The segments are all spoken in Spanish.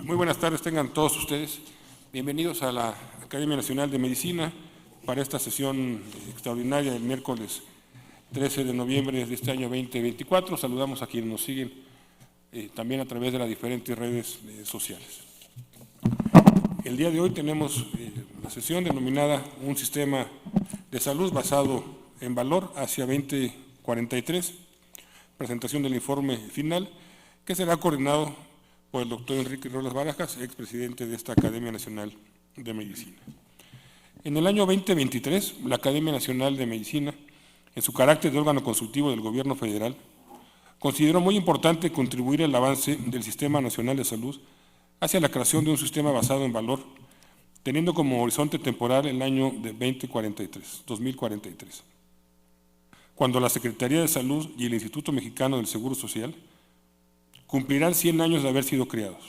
Muy buenas tardes, tengan todos ustedes. Bienvenidos a la Academia Nacional de Medicina para esta sesión extraordinaria del miércoles 13 de noviembre de este año 2024. Saludamos a quienes nos siguen también a través de las diferentes redes sociales. El día de hoy tenemos la sesión denominada Un sistema de salud basado en valor hacia 2043, presentación del informe final, que será coordinado por el doctor Enrique Rolas Barajas, expresidente de esta Academia Nacional de Medicina. En el año 2023, la Academia Nacional de Medicina, en su carácter de órgano consultivo del Gobierno Federal, consideró muy importante contribuir al avance del Sistema Nacional de Salud hacia la creación de un sistema basado en valor, teniendo como horizonte temporal el año de 2043, cuando la Secretaría de Salud y el Instituto Mexicano del Seguro Social cumplirán 100 años de haber sido creados.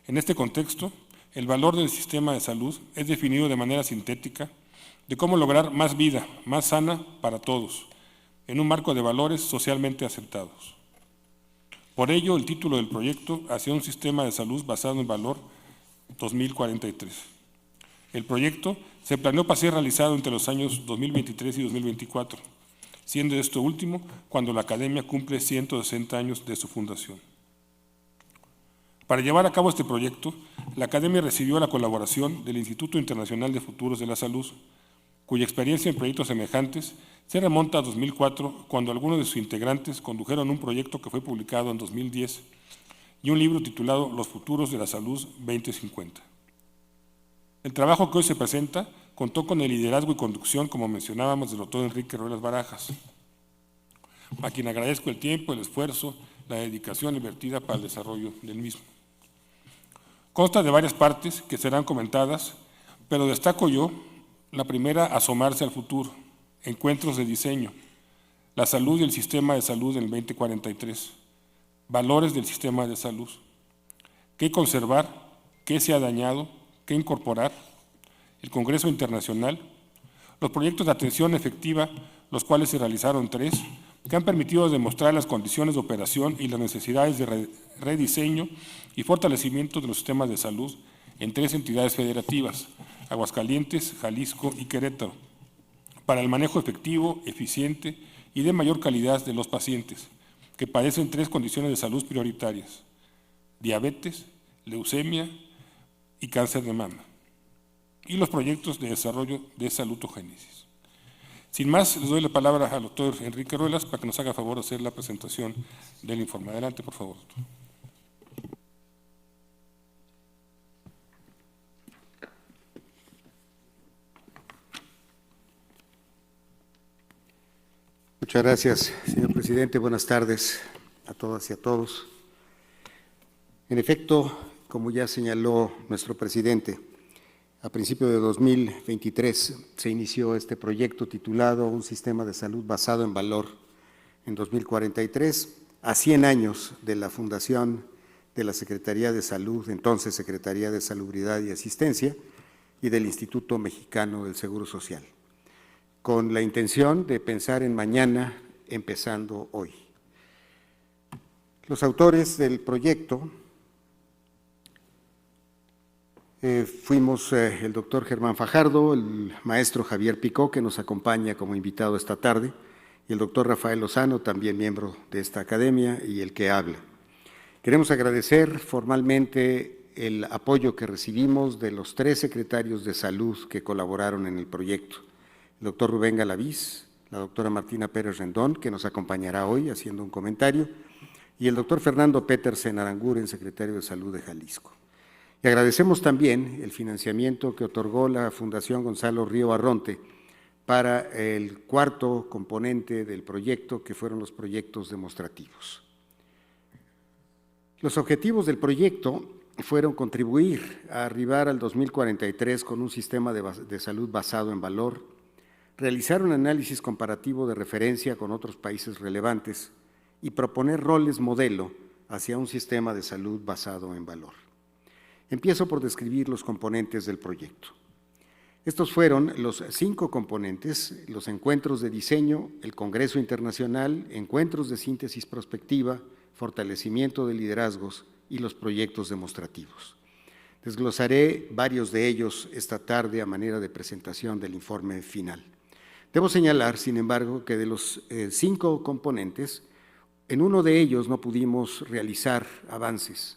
En este contexto, el valor del sistema de salud es definido de manera sintética de cómo lograr más vida, más sana para todos, en un marco de valores socialmente aceptados. Por ello, el título del proyecto hacia un sistema de salud basado en valor 2043. El proyecto se planeó para ser realizado entre los años 2023 y 2024, siendo esto último cuando la Academia cumple 160 años de su fundación. Para llevar a cabo este proyecto, la Academia recibió la colaboración del Instituto Internacional de Futuros de la Salud, cuya experiencia en proyectos semejantes se remonta a 2004, cuando algunos de sus integrantes condujeron un proyecto que fue publicado en 2010 y un libro titulado Los Futuros de la Salud 2050. El trabajo que hoy se presenta contó con el liderazgo y conducción, como mencionábamos, del doctor Enrique Rolas Barajas, a quien agradezco el tiempo, el esfuerzo, la dedicación invertida para el desarrollo del mismo. Consta de varias partes que serán comentadas, pero destaco yo la primera: asomarse al futuro, encuentros de diseño, la salud y el sistema de salud en el 2043, valores del sistema de salud, qué conservar, qué se ha dañado, qué incorporar, el Congreso Internacional, los proyectos de atención efectiva, los cuales se realizaron 3, que han permitido demostrar las condiciones de operación y las necesidades de rediseño y fortalecimiento de los sistemas de salud en 3 entidades federativas, Aguascalientes, Jalisco y Querétaro, para el manejo efectivo, eficiente y de mayor calidad de los pacientes, que padecen 3 condiciones de salud prioritarias: diabetes, leucemia y cáncer de mama, y los proyectos de desarrollo de salutogénesis. Sin más, les doy la palabra al doctor Enrique Ruelas para que nos haga favor de hacer la presentación del informe. Adelante, por favor, doctor. Muchas gracias, señor presidente. Buenas tardes a todas y a todos. En efecto, como ya señaló nuestro presidente, a principios de 2023 se inició este proyecto titulado Un sistema de salud basado en valor en 2043, a 100 años de la fundación de la Secretaría de Salud, entonces Secretaría de Salubridad y Asistencia, y del Instituto Mexicano del Seguro Social, con la intención de pensar en mañana, empezando hoy. Los autores del proyecto fuimos el doctor Germán Fajardo, el maestro Javier Picó, que nos acompaña como invitado esta tarde, y el doctor Rafael Lozano, también miembro de esta academia, y el que habla. Queremos agradecer formalmente el apoyo que recibimos de los 3 secretarios de salud que colaboraron en el proyecto: el doctor Rubén Galaviz, la doctora Martina Pérez Rendón, que nos acompañará hoy haciendo un comentario, y el doctor Fernando Petersen Aranguren, secretario de Salud de Jalisco. Y agradecemos también el financiamiento que otorgó la Fundación Gonzalo Río Arronte para el 4º componente del proyecto, que fueron los proyectos demostrativos. Los objetivos del proyecto fueron contribuir a arribar al 2043 con un sistema de salud basado en valor, realizar un análisis comparativo de referencia con otros países relevantes y proponer roles modelo hacia un sistema de salud basado en valor. Empiezo por describir los componentes del proyecto. Estos fueron los 5 componentes: los encuentros de diseño, el Congreso Internacional, encuentros de síntesis prospectiva, fortalecimiento de liderazgos y los proyectos demostrativos. Desglosaré varios de ellos esta tarde a manera de presentación del informe final. Debo señalar, sin embargo, que de los 5 componentes, en uno de ellos no pudimos realizar avances.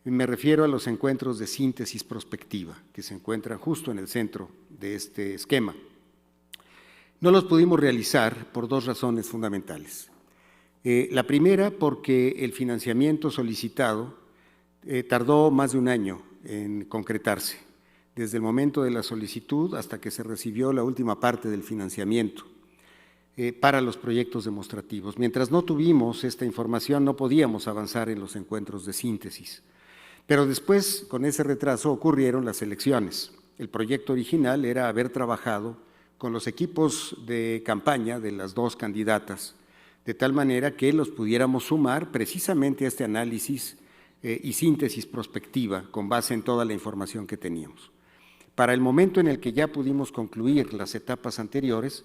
Me refiero a los encuentros de síntesis prospectiva, que se encuentran justo en el centro de este esquema. No los pudimos realizar por 2 razones fundamentales. La primera, porque el financiamiento solicitado tardó más de un año en concretarse, desde el momento de la solicitud hasta que se recibió la última parte del financiamiento para los proyectos demostrativos. Mientras no tuvimos esta información, no podíamos avanzar en los encuentros de síntesis. Pero después, con ese retraso, ocurrieron las elecciones. El proyecto original era haber trabajado con los equipos de campaña de las 2 candidatas, de tal manera que los pudiéramos sumar precisamente a este análisis y síntesis prospectiva con base en toda la información que teníamos. Para el momento en el que ya pudimos concluir las etapas anteriores,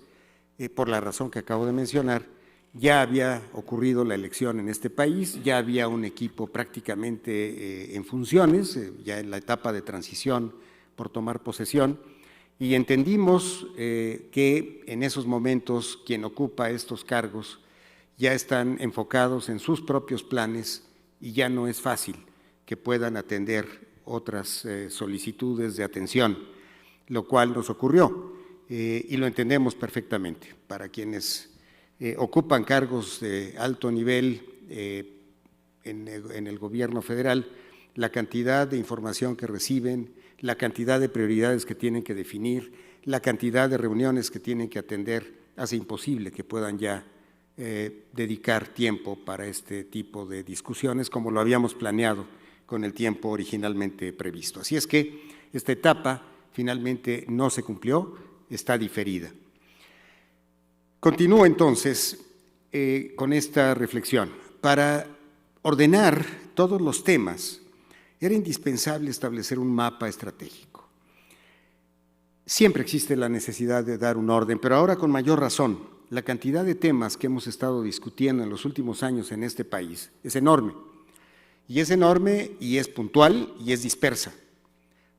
por la razón que acabo de mencionar, ya había ocurrido la elección en este país, ya había un equipo prácticamente en funciones, ya en la etapa de transición por tomar posesión, y entendimos que en esos momentos quien ocupa estos cargos ya están enfocados en sus propios planes y ya no es fácil que puedan atender otras solicitudes de atención, lo cual nos ocurrió y lo entendemos perfectamente. Para quienes ocupan cargos de alto nivel en el gobierno federal, la cantidad de información que reciben, la cantidad de prioridades que tienen que definir, la cantidad de reuniones que tienen que atender, hace imposible que puedan ya dedicar tiempo para este tipo de discusiones como lo habíamos planeado con el tiempo originalmente previsto. Así es que esta etapa finalmente no se cumplió, está diferida. Continúo entonces con esta reflexión. Para ordenar todos los temas, era indispensable establecer un mapa estratégico. Siempre existe la necesidad de dar un orden, pero ahora con mayor razón. La cantidad de temas que hemos estado discutiendo en los últimos años en este país es enorme. Y es puntual y es dispersa.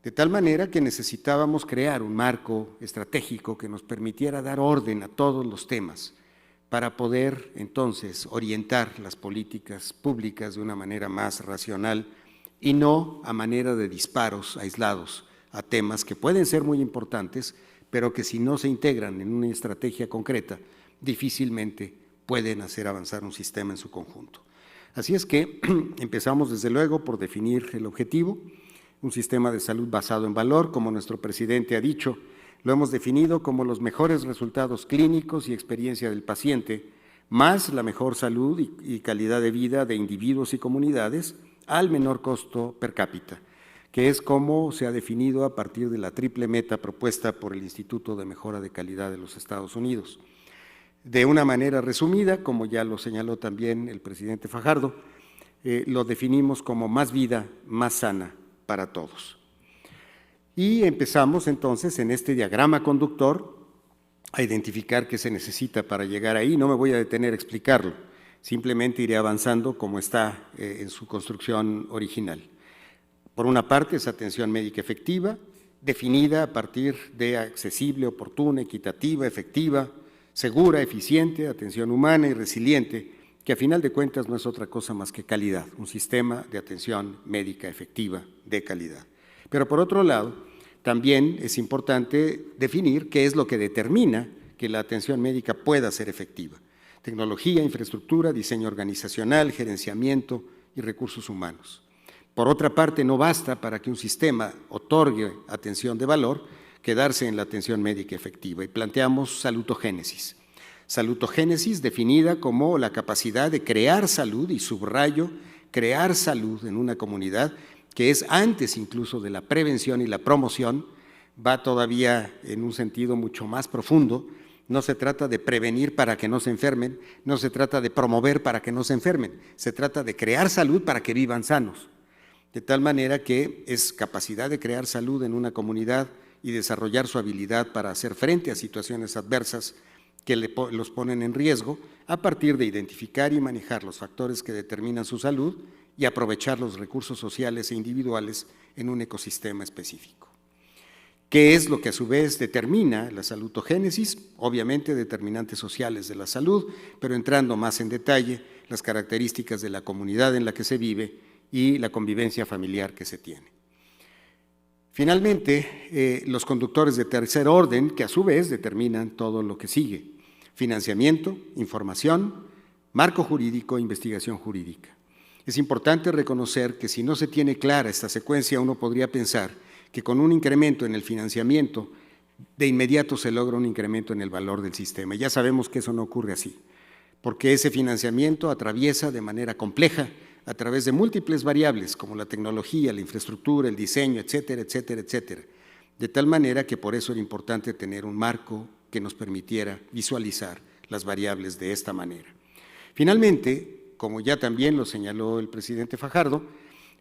De tal manera que necesitábamos crear un marco estratégico que nos permitiera dar orden a todos los temas para poder entonces orientar las políticas públicas de una manera más racional y no a manera de disparos aislados a temas que pueden ser muy importantes, pero que si no se integran en una estrategia concreta, difícilmente pueden hacer avanzar un sistema en su conjunto. Así es que empezamos desde luego por definir el objetivo, un sistema de salud basado en valor, como nuestro presidente ha dicho, lo hemos definido como los mejores resultados clínicos y experiencia del paciente, más la mejor salud y calidad de vida de individuos y comunidades al menor costo per cápita, que es como se ha definido a partir de la triple meta propuesta por el Instituto de Mejora de Calidad de los Estados Unidos. De una manera resumida, como ya lo señaló también el presidente Fajardo, lo definimos como más vida, más sana para todos. Y empezamos entonces en este diagrama conductor a identificar qué se necesita para llegar ahí. No me voy a detener a explicarlo, simplemente iré avanzando como está en su construcción original. Por una parte es atención médica efectiva, definida a partir de accesible, oportuna, equitativa, efectiva, segura, eficiente, atención humana y resiliente, que a final de cuentas no es otra cosa más que calidad, un sistema de atención médica efectiva de calidad. Pero por otro lado, también es importante definir qué es lo que determina que la atención médica pueda ser efectiva. Tecnología, infraestructura, diseño organizacional, gerenciamiento y recursos humanos. Por otra parte, no basta para que un sistema otorgue atención de valor quedarse en la atención médica efectiva y planteamos salutogénesis. Salutogénesis definida como la capacidad de crear salud, y subrayo, crear salud en una comunidad que es antes incluso de la prevención y la promoción, va todavía en un sentido mucho más profundo. No se trata de prevenir para que no se enfermen, no se trata de promover para que no se enfermen, se trata de crear salud para que vivan sanos. De tal manera que es capacidad de crear salud en una comunidad y desarrollar su habilidad para hacer frente a situaciones adversas que los ponen en riesgo a partir de identificar y manejar los factores que determinan su salud y aprovechar los recursos sociales e individuales en un ecosistema específico. ¿Qué es lo que a su vez determina la salutogénesis? Obviamente determinantes sociales de la salud, pero entrando más en detalle, las características de la comunidad en la que se vive y la convivencia familiar que se tiene. Finalmente, los conductores de tercer orden, que a su vez determinan todo lo que sigue: financiamiento, información, marco jurídico e investigación jurídica. Es importante reconocer que si no se tiene clara esta secuencia, uno podría pensar que con un incremento en el financiamiento, de inmediato se logra un incremento en el valor del sistema. Ya sabemos que eso no ocurre así, porque ese financiamiento atraviesa de manera compleja a través de múltiples variables como la tecnología, la infraestructura, el diseño, etcétera, etcétera, etcétera. De tal manera que por eso era importante tener un marco que nos permitiera visualizar las variables de esta manera. Finalmente, como ya también lo señaló el presidente Fajardo,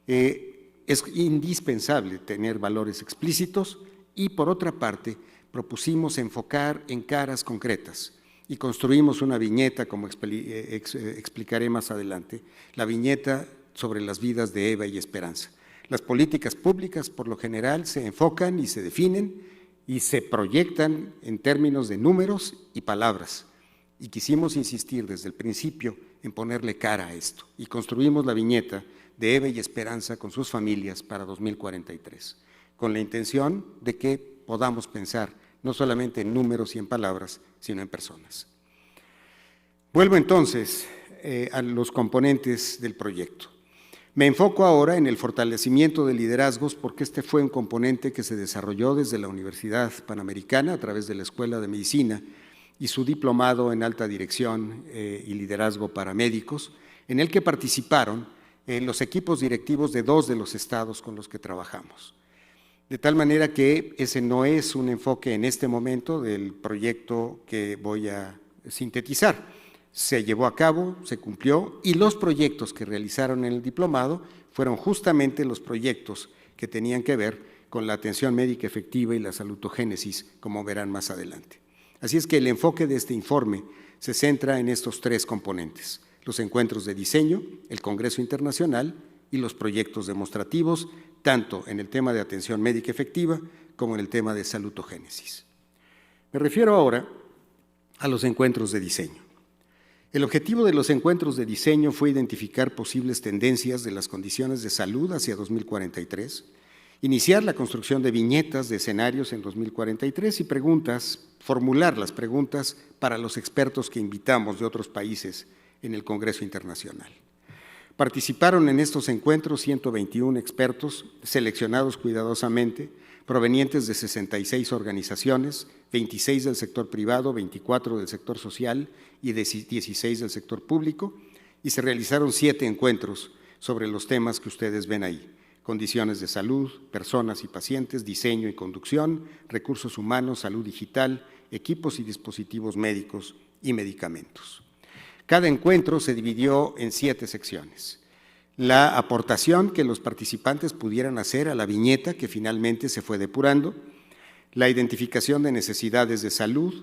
es indispensable tener valores explícitos y, por otra parte, propusimos enfocar en caras concretas y construimos una viñeta, como explicaré más adelante, la viñeta sobre las vidas de Eva y Esperanza. Las políticas públicas, por lo general, se enfocan y se definen y se proyectan en términos de números y palabras. Y quisimos insistir desde el principio en ponerle cara a esto y construimos la viñeta de Eva y Esperanza con sus familias para 2043, con la intención de que podamos pensar no solamente en números y en palabras, sino en personas. Vuelvo entonces a los componentes del proyecto. Me enfoco ahora en el fortalecimiento de liderazgos porque este fue un componente que se desarrolló desde la Universidad Panamericana a través de la Escuela de Medicina y su diplomado en alta dirección y liderazgo para médicos, en el que participaron los equipos directivos de 2 de los estados con los que trabajamos. De tal manera que ese no es un enfoque en este momento del proyecto que voy a sintetizar. Se llevó a cabo, se cumplió, y los proyectos que realizaron en el diplomado fueron justamente los proyectos que tenían que ver con la atención médica efectiva y la salutogénesis, como verán más adelante. Así es que el enfoque de este informe se centra en estos 3 componentes: los encuentros de diseño, el Congreso Internacional y los proyectos demostrativos, tanto en el tema de atención médica efectiva como en el tema de salutogénesis. Me refiero ahora a los encuentros de diseño. El objetivo de los encuentros de diseño fue identificar posibles tendencias de las condiciones de salud hacia 2043, iniciar la construcción de viñetas de escenarios en 2043 y formular las preguntas para los expertos que invitamos de otros países en el Congreso Internacional. Participaron en estos encuentros 121 expertos seleccionados cuidadosamente, provenientes de 66 organizaciones, 26 del sector privado, 24 del sector social y 16 del sector público, y se realizaron 7 encuentros sobre los temas que ustedes ven ahí: condiciones de salud, personas y pacientes, diseño y conducción, recursos humanos, salud digital, equipos y dispositivos médicos y medicamentos. Cada encuentro se dividió en 7 secciones. La aportación que los participantes pudieran hacer a la viñeta que finalmente se fue depurando, la identificación de necesidades de salud,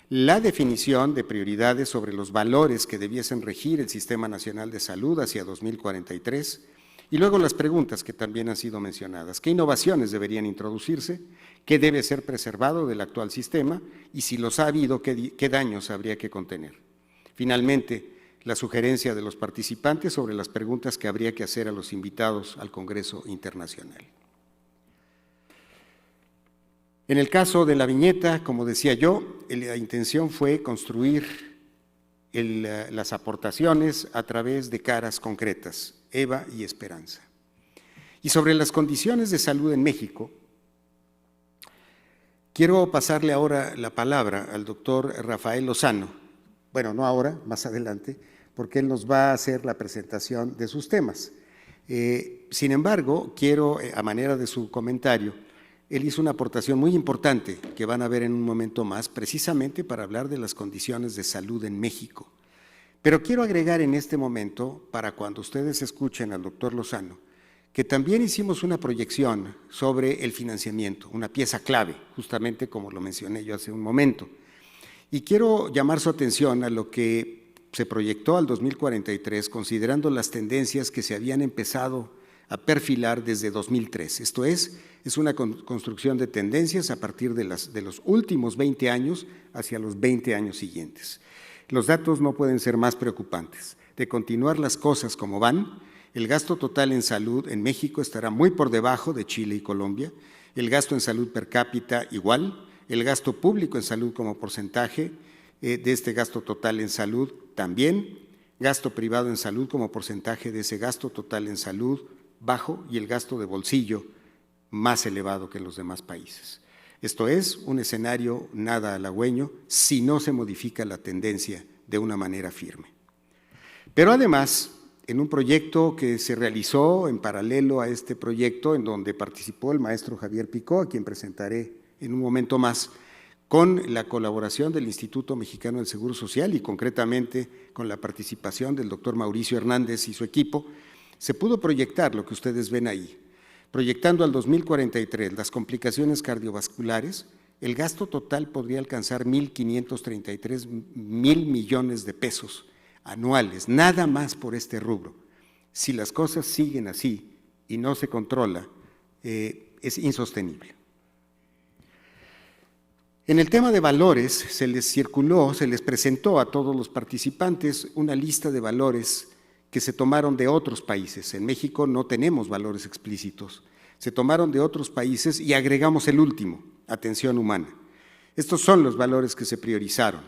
la definición de prioridades sobre los valores que debiesen regir el Sistema Nacional de Salud hacia 2043, y luego las preguntas que también han sido mencionadas: ¿qué innovaciones deberían introducirse? ¿Qué debe ser preservado del actual sistema? Y si los ha habido, ¿qué daños habría que contener? Finalmente, la sugerencia de los participantes sobre las preguntas que habría que hacer a los invitados al Congreso Internacional. En el caso de la viñeta, como decía yo, la intención fue construir las aportaciones a través de caras concretas: Eva y Esperanza. Y sobre las condiciones de salud en México, quiero pasarle ahora la palabra al doctor Rafael Lozano. Bueno, no ahora, más adelante, porque él nos va a hacer la presentación de sus temas. Sin embargo, quiero, a manera de su comentario, él hizo una aportación muy importante que van a ver en un momento más, precisamente para hablar de las condiciones de salud en México. Pero quiero agregar en este momento, para cuando ustedes escuchen al doctor Lozano, que también hicimos una proyección sobre el financiamiento, una pieza clave, justamente como lo mencioné yo hace un momento. Y quiero llamar su atención a lo que se proyectó al 2043 considerando las tendencias que se habían empezado a perfilar desde 2003. Esto es una construcción de tendencias a partir de los últimos 20 años hacia los 20 años siguientes. Los datos no pueden ser más preocupantes. De continuar las cosas como van, el gasto total en salud en México estará muy por debajo de Chile y Colombia, el gasto en salud per cápita igual, el gasto público en salud como porcentaje de este gasto total en salud también, gasto privado en salud como porcentaje de ese gasto total en salud bajo y el gasto de bolsillo más elevado que en los demás países. Esto es un escenario nada halagüeño si no se modifica la tendencia de una manera firme. Pero además, en un proyecto que se realizó en paralelo a este proyecto, en donde participó el maestro Javier Picó, a quien presentaré en un momento más, con la colaboración del Instituto Mexicano del Seguro Social y concretamente con la participación del doctor Mauricio Hernández y su equipo, se pudo proyectar lo que ustedes ven ahí. Proyectando al 2043 las complicaciones cardiovasculares, el gasto total podría alcanzar 1.533 mil millones de pesos anuales, nada más por este rubro. Si las cosas siguen así y no se controla, es insostenible. En el tema de valores, se les presentó a todos los participantes una lista de valores que se tomaron de otros países. En México no tenemos valores explícitos. Se tomaron de otros países y agregamos el último, atención humana. Estos son los valores que se priorizaron.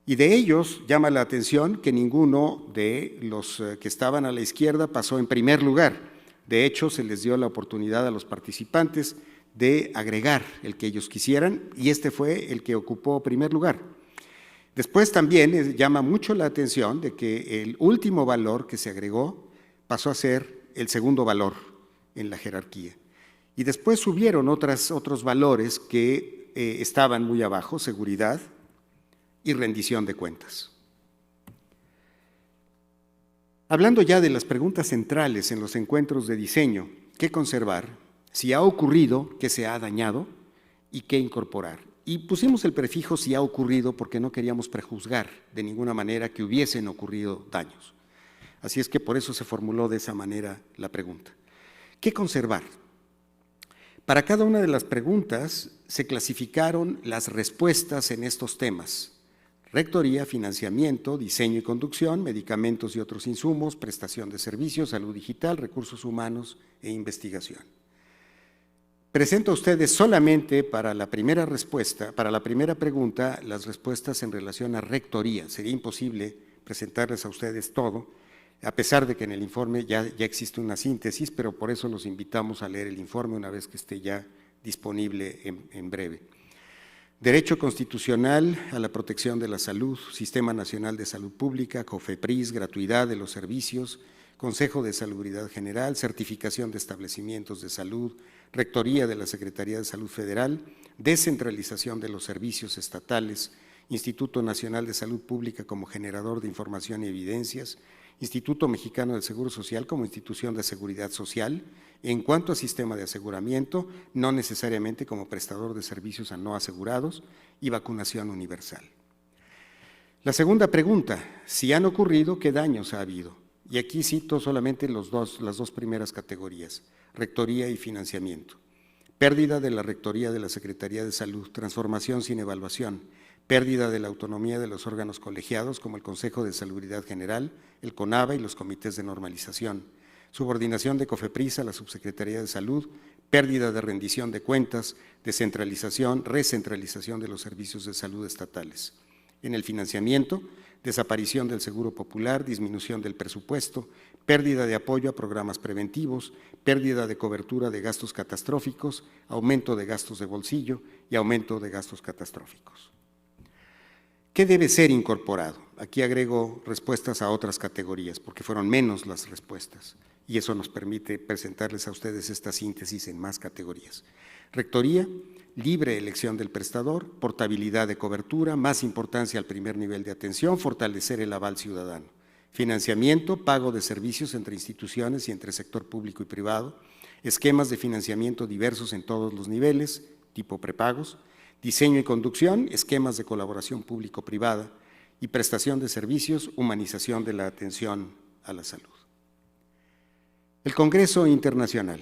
Y de ellos llama la atención que ninguno de los que estaban a la izquierda pasó en primer lugar. De hecho, se les dio la oportunidad a los participantes de agregar el que ellos quisieran y este fue el que ocupó primer lugar. Después también llama mucho la atención de que el último valor que se agregó pasó a ser el segundo valor en la jerarquía. Y después subieron otros valores que estaban muy abajo, seguridad y rendición de cuentas. Hablando ya de las preguntas centrales en los encuentros de diseño, ¿qué conservar? Si ha ocurrido, ¿qué se ha dañado? ¿Y qué incorporar? Y pusimos el prefijo si ha ocurrido porque no queríamos prejuzgar de ninguna manera que hubiesen ocurrido daños. Así es que por eso se formuló de esa manera la pregunta. ¿Qué conservar? Para cada una de las preguntas se clasificaron las respuestas en estos temas: rectoría, financiamiento, diseño y conducción, medicamentos y otros insumos, prestación de servicios, salud digital, recursos humanos e investigación. Presento a ustedes solamente para la primera respuesta, para la primera pregunta, las respuestas en relación a rectoría. Sería imposible presentarles a ustedes todo, a pesar de que en el informe ya existe una síntesis, pero por eso los invitamos a leer el informe una vez que esté ya disponible en breve. Derecho constitucional a la protección de la salud, Sistema Nacional de Salud Pública, COFEPRIS, gratuidad de los servicios, Consejo de Salubridad General, certificación de establecimientos de salud, rectoría de la Secretaría de Salud Federal, descentralización de los servicios estatales, Instituto Nacional de Salud Pública como generador de información y evidencias, Instituto Mexicano del Seguro Social como institución de seguridad social, en cuanto a sistema de aseguramiento, no necesariamente como prestador de servicios a no asegurados, y vacunación universal. La segunda pregunta: si han ocurrido, ¿qué daños ha habido? Y aquí cito solamente las dos primeras categorías: rectoría y financiamiento. Pérdida de la rectoría de la Secretaría de Salud, transformación sin evaluación, pérdida de la autonomía de los órganos colegiados como el Consejo de Salubridad General, el CONAVA y los comités de normalización, subordinación de COFEPRIS a la Subsecretaría de Salud, pérdida de rendición de cuentas, descentralización, recentralización de los servicios de salud estatales. En el financiamiento, desaparición del Seguro Popular, disminución del presupuesto, pérdida de apoyo a programas preventivos, pérdida de cobertura de gastos catastróficos, aumento de gastos de bolsillo y aumento de gastos catastróficos. ¿Qué debe ser incorporado? Aquí agrego respuestas a otras categorías, porque fueron menos las respuestas, y eso nos permite presentarles a ustedes esta síntesis en más categorías. Rectoría, libre elección del prestador, portabilidad de cobertura, más importancia al primer nivel de atención, fortalecer el aval ciudadano. Financiamiento, pago de servicios entre instituciones y entre sector público y privado, esquemas de financiamiento diversos en todos los niveles, tipo prepagos, diseño y conducción, esquemas de colaboración público-privada, y prestación de servicios, humanización de la atención a la salud. El Congreso Internacional.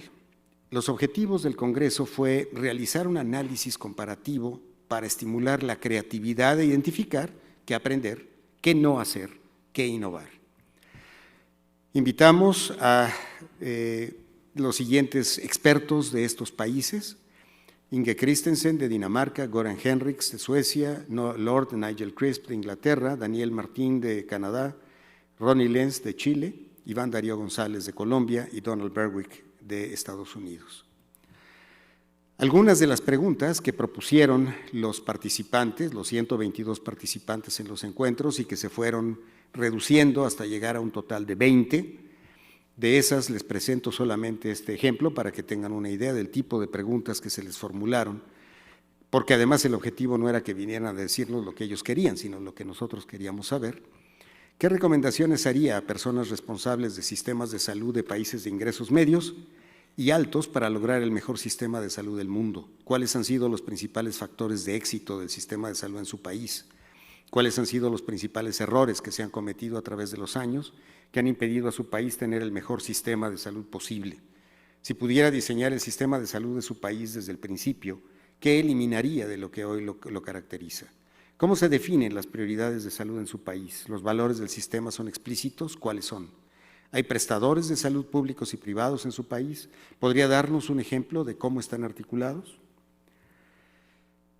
Los objetivos del Congreso fue realizar un análisis comparativo para estimular la creatividad e identificar qué aprender, qué no hacer, qué innovar. Invitamos a los siguientes expertos de estos países: Inge Christensen de Dinamarca, Göran Henriks de Suecia, Lord Nigel Crisp de Inglaterra, Daniel Martín de Canadá, Ronnie Lenz de Chile, Iván Darío González de Colombia y Donald Berwick de Estados Unidos. Algunas de las preguntas que propusieron los participantes, los 122 participantes en los encuentros, y que se fueron reduciendo hasta llegar a un total de 20, de esas les presento solamente este ejemplo para que tengan una idea del tipo de preguntas que se les formularon, porque además el objetivo no era que vinieran a decirnos lo que ellos querían, sino lo que nosotros queríamos saber. ¿Qué recomendaciones haría a personas responsables de sistemas de salud de países de ingresos medios y altos para lograr el mejor sistema de salud del mundo? ¿Cuáles han sido los principales factores de éxito del sistema de salud en su país? ¿Cuáles han sido los principales errores que se han cometido a través de los años que han impedido a su país tener el mejor sistema de salud posible? Si pudiera diseñar el sistema de salud de su país desde el principio, ¿qué eliminaría de lo que hoy lo caracteriza? ¿Cómo se definen las prioridades de salud en su país? ¿Los valores del sistema son explícitos? ¿Cuáles son? ¿Hay prestadores de salud públicos y privados en su país? ¿Podría darnos un ejemplo de cómo están articulados?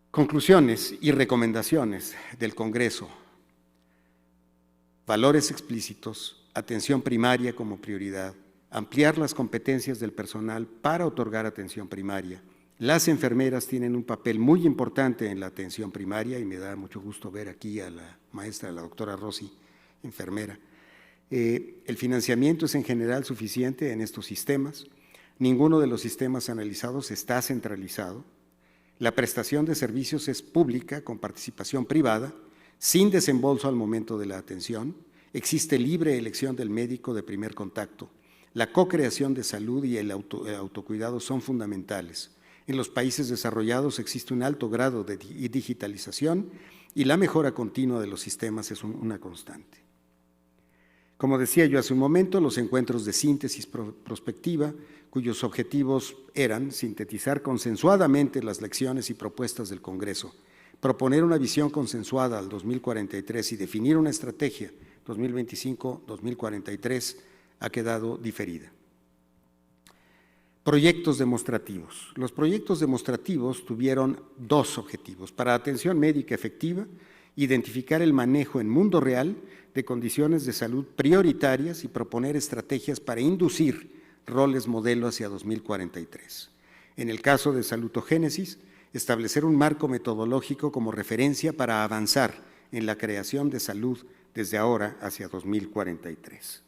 Conclusiones y recomendaciones del Congreso. Valores explícitos, atención primaria como prioridad, ampliar las competencias del personal para otorgar atención primaria. Las enfermeras tienen un papel muy importante en la atención primaria y me da mucho gusto ver aquí a la maestra, la doctora Rossi, enfermera. El financiamiento es en general suficiente en estos sistemas. Ninguno de los sistemas analizados está centralizado. La prestación de servicios es pública con participación privada, sin desembolso al momento de la atención. Existe libre elección del médico de primer contacto. La co-creación de salud y el autocuidado son fundamentales. En los países desarrollados existe un alto grado de digitalización y la mejora continua de los sistemas es una constante. Como decía yo hace un momento, los encuentros de síntesis prospectiva, cuyos objetivos eran sintetizar consensuadamente las lecciones y propuestas del Congreso, proponer una visión consensuada al 2043 y definir una estrategia 2025-2043, ha quedado diferida. Proyectos demostrativos. Los proyectos demostrativos tuvieron dos objetivos. Para atención médica efectiva, identificar el manejo en mundo real de condiciones de salud prioritarias y proponer estrategias para inducir roles modelo hacia 2043. En el caso de salutogénesis, establecer un marco metodológico como referencia para avanzar en la creación de salud desde ahora hacia 2043.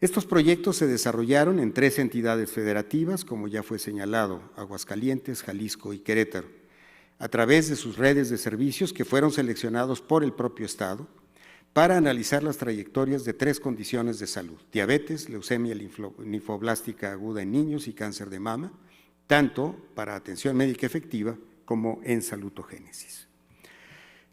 Estos proyectos se desarrollaron en 3 entidades federativas, como ya fue señalado, Aguascalientes, Jalisco y Querétaro, a través de sus redes de servicios que fueron seleccionados por el propio Estado para analizar las trayectorias de 3 condiciones de salud: diabetes, leucemia linfoblástica aguda en niños y cáncer de mama, tanto para atención médica efectiva como en salutogénesis.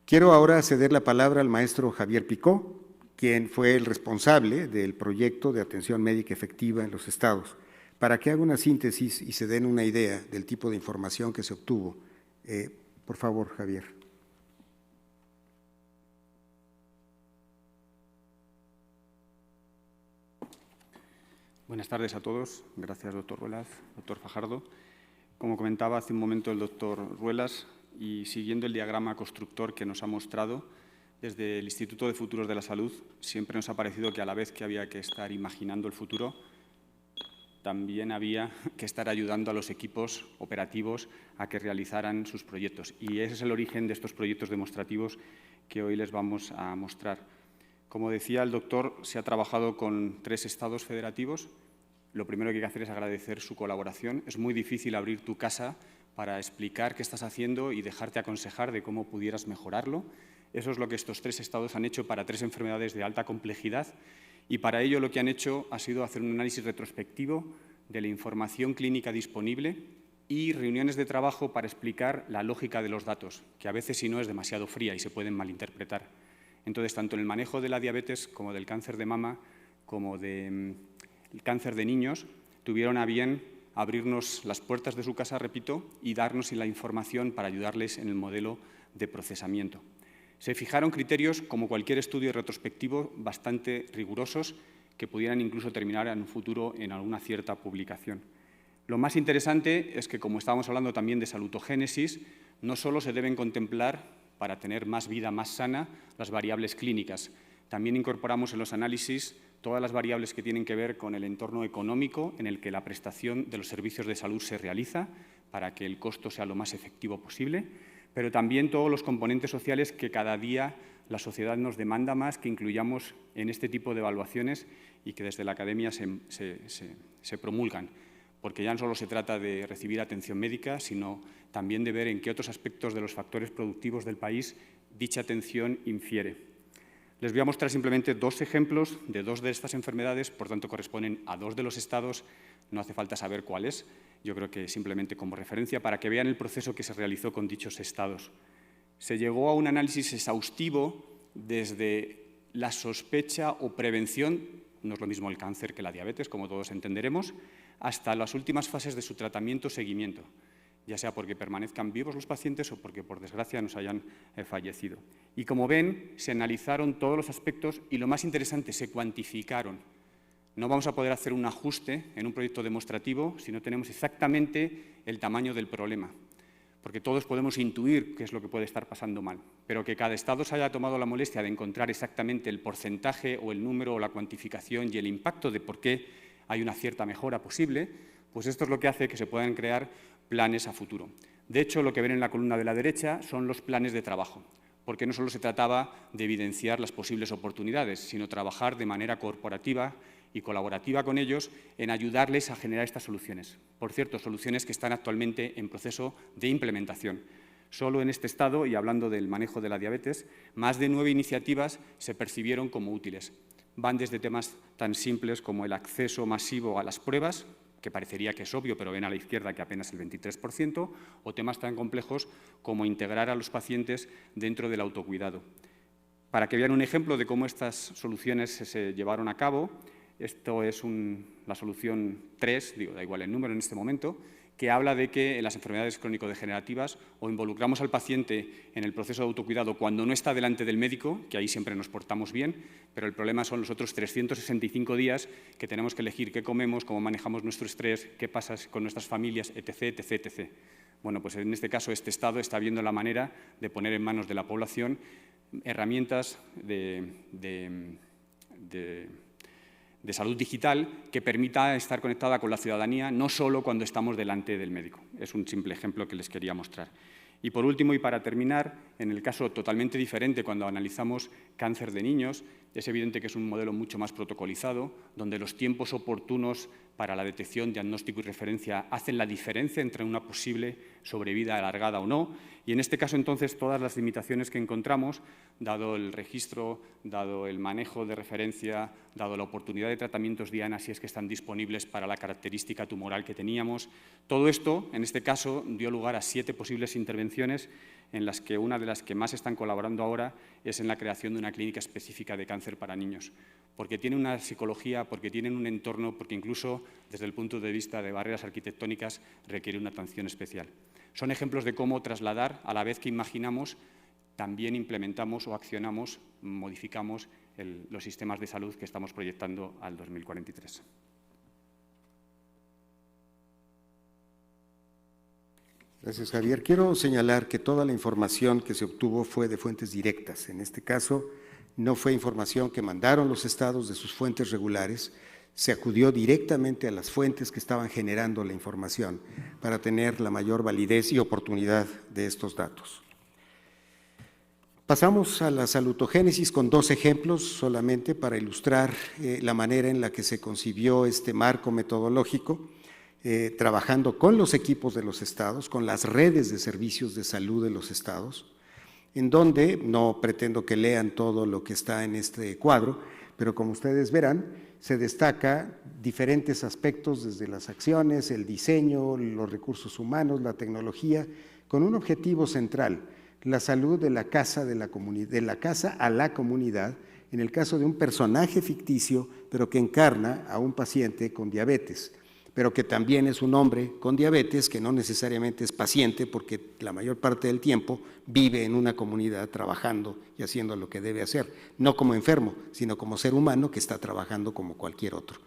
Quiero ahora ceder la palabra al maestro Javier Picó, quien fue el responsable del proyecto de atención médica efectiva en los estados, para que haga una síntesis y se den una idea del tipo de información que se obtuvo. Por favor, Javier. Buenas tardes a todos. Gracias, doctor Ruelas, doctor Fajardo. Como comentaba hace un momento el doctor Ruelas, y siguiendo el diagrama constructor que nos ha mostrado, desde el Instituto de Futuros de la Salud siempre nos ha parecido que a la vez que había que estar imaginando el futuro, también había que estar ayudando a los equipos operativos a que realizaran sus proyectos. Y ese es el origen de estos proyectos demostrativos que hoy les vamos a mostrar. Como decía el doctor, se ha trabajado con 3 estados federativos. Lo primero que hay que hacer es agradecer su colaboración. Es muy difícil abrir tu casa para explicar qué estás haciendo y dejarte aconsejar de cómo pudieras mejorarlo. Eso es lo que estos 3 estados han hecho para 3 enfermedades de alta complejidad, y para ello lo que han hecho ha sido hacer un análisis retrospectivo de la información clínica disponible y reuniones de trabajo para explicar la lógica de los datos, que a veces si no es demasiado fría y se pueden malinterpretar. Entonces, tanto en el manejo de la diabetes como del cáncer de mama, como del cáncer de niños, tuvieron a bien abrirnos las puertas de su casa, repito, y darnos la información para ayudarles en el modelo de procesamiento. Se fijaron criterios, como cualquier estudio retrospectivo, bastante rigurosos, que pudieran incluso terminar en un futuro en alguna cierta publicación. Lo más interesante es que, como estábamos hablando también de salutogénesis, no solo se deben contemplar, para tener más vida más sana, las variables clínicas. También incorporamos en los análisis todas las variables que tienen que ver con el entorno económico en el que la prestación de los servicios de salud se realiza, para que el costo sea lo más efectivo posible, pero también todos los componentes sociales que cada día la sociedad nos demanda más que incluyamos en este tipo de evaluaciones y que desde la academia se promulgan, porque ya no solo se trata de recibir atención médica, sino también de ver en qué otros aspectos de los factores productivos del país dicha atención infiere. Les voy a mostrar simplemente dos ejemplos de dos de estas enfermedades, por tanto corresponden a dos de los estados, no hace falta saber cuáles, yo creo que simplemente como referencia para que vean el proceso que se realizó con dichos estados. Se llegó a un análisis exhaustivo desde la sospecha o prevención, no es lo mismo el cáncer que la diabetes, como todos entenderemos, hasta las últimas fases de su tratamiento o seguimiento, ya sea porque permanezcan vivos los pacientes o porque, por desgracia, nos hayan fallecido. Y como ven, se analizaron todos los aspectos y, lo más interesante, se cuantificaron. No vamos a poder hacer un ajuste en un proyecto demostrativo si no tenemos exactamente el tamaño del problema, porque todos podemos intuir qué es lo que puede estar pasando mal, pero que cada estado se haya tomado la molestia de encontrar exactamente el porcentaje o el número o la cuantificación y el impacto de por qué hay una cierta mejora posible, pues esto es lo que hace que se puedan crear planes a futuro. De hecho, lo que ven en la columna de la derecha son los planes de trabajo, porque no solo se trataba de evidenciar las posibles oportunidades, sino trabajar de manera corporativa y colaborativa con ellos en ayudarles a generar estas soluciones. Por cierto, soluciones que están actualmente en proceso de implementación. Solo en este estado, y hablando del manejo de la diabetes, más de 9 iniciativas se percibieron como útiles. Van desde temas tan simples como el acceso masivo a las pruebas, que parecería que es obvio, pero ven a la izquierda que apenas el 23%, o temas tan complejos como integrar a los pacientes dentro del autocuidado. Para que vean un ejemplo de cómo estas soluciones se llevaron a cabo, esto es la solución 3, da igual el número en este momento, que habla de que en las enfermedades crónico-degenerativas o involucramos al paciente en el proceso de autocuidado cuando no está delante del médico, que ahí siempre nos portamos bien, pero el problema son los otros 365 días que tenemos que elegir qué comemos, cómo manejamos nuestro estrés, qué pasa con nuestras familias, etc., etc., etc. Bueno, pues en este caso este Estado está viendo la manera de poner en manos de la población herramientas de salud digital que permita estar conectada con la ciudadanía, no solo cuando estamos delante del médico. Es un simple ejemplo que les quería mostrar. Y por último, y para terminar, en el caso totalmente diferente cuando analizamos cáncer de niños, es evidente que es un modelo mucho más protocolizado, donde los tiempos oportunos para la detección, diagnóstico y referencia hacen la diferencia entre una posible sobrevida alargada o no. Y en este caso, entonces, todas las limitaciones que encontramos, dado el registro, dado el manejo de referencia, dado la oportunidad de tratamientos diana, si es que están disponibles para la característica tumoral que teníamos, todo esto, en este caso, dio lugar a 7 posibles intervenciones en las que una de las que más están colaborando ahora es en la creación de una clínica específica de cáncer para niños, porque tiene una psicología, porque tienen un entorno, porque incluso desde el punto de vista de barreras arquitectónicas requiere una atención especial. Son ejemplos de cómo trasladar, a la vez que imaginamos, también implementamos o accionamos, modificamos los sistemas de salud que estamos proyectando al 2043. Gracias, Javier. Quiero señalar que toda la información que se obtuvo fue de fuentes directas. En este caso, no fue información que mandaron los estados de sus fuentes regulares, se acudió directamente a las fuentes que estaban generando la información para tener la mayor validez y oportunidad de estos datos. Pasamos a la salutogénesis con 2 ejemplos solamente para ilustrar la manera en la que se concibió este marco metodológico, trabajando con los equipos de los estados, con las redes de servicios de salud de los estados, en donde, no pretendo que lean todo lo que está en este cuadro, pero como ustedes verán, se destaca diferentes aspectos desde las acciones, el diseño, los recursos humanos, la tecnología, con un objetivo central, la salud de la casa a la comunidad, en el caso de un personaje ficticio, pero que encarna a un paciente con diabetes, pero que también es un hombre con diabetes que no necesariamente es paciente porque la mayor parte del tiempo vive en una comunidad trabajando y haciendo lo que debe hacer, no como enfermo, sino como ser humano que está trabajando como cualquier otro.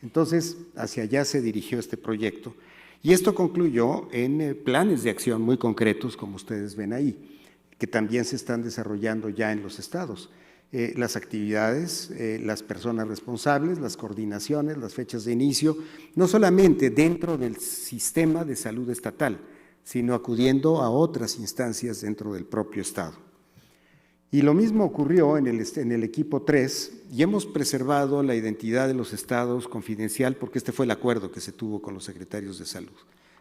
Entonces, hacia allá se dirigió este proyecto y esto concluyó en planes de acción muy concretos, como ustedes ven ahí, que también se están desarrollando ya en los estados. Las actividades, las personas responsables, las coordinaciones, las fechas de inicio, no solamente dentro del sistema de salud estatal, sino acudiendo a otras instancias dentro del propio estado. Y lo mismo ocurrió en el equipo 3, y hemos preservado la identidad de los estados confidencial porque este fue el acuerdo que se tuvo con los secretarios de salud,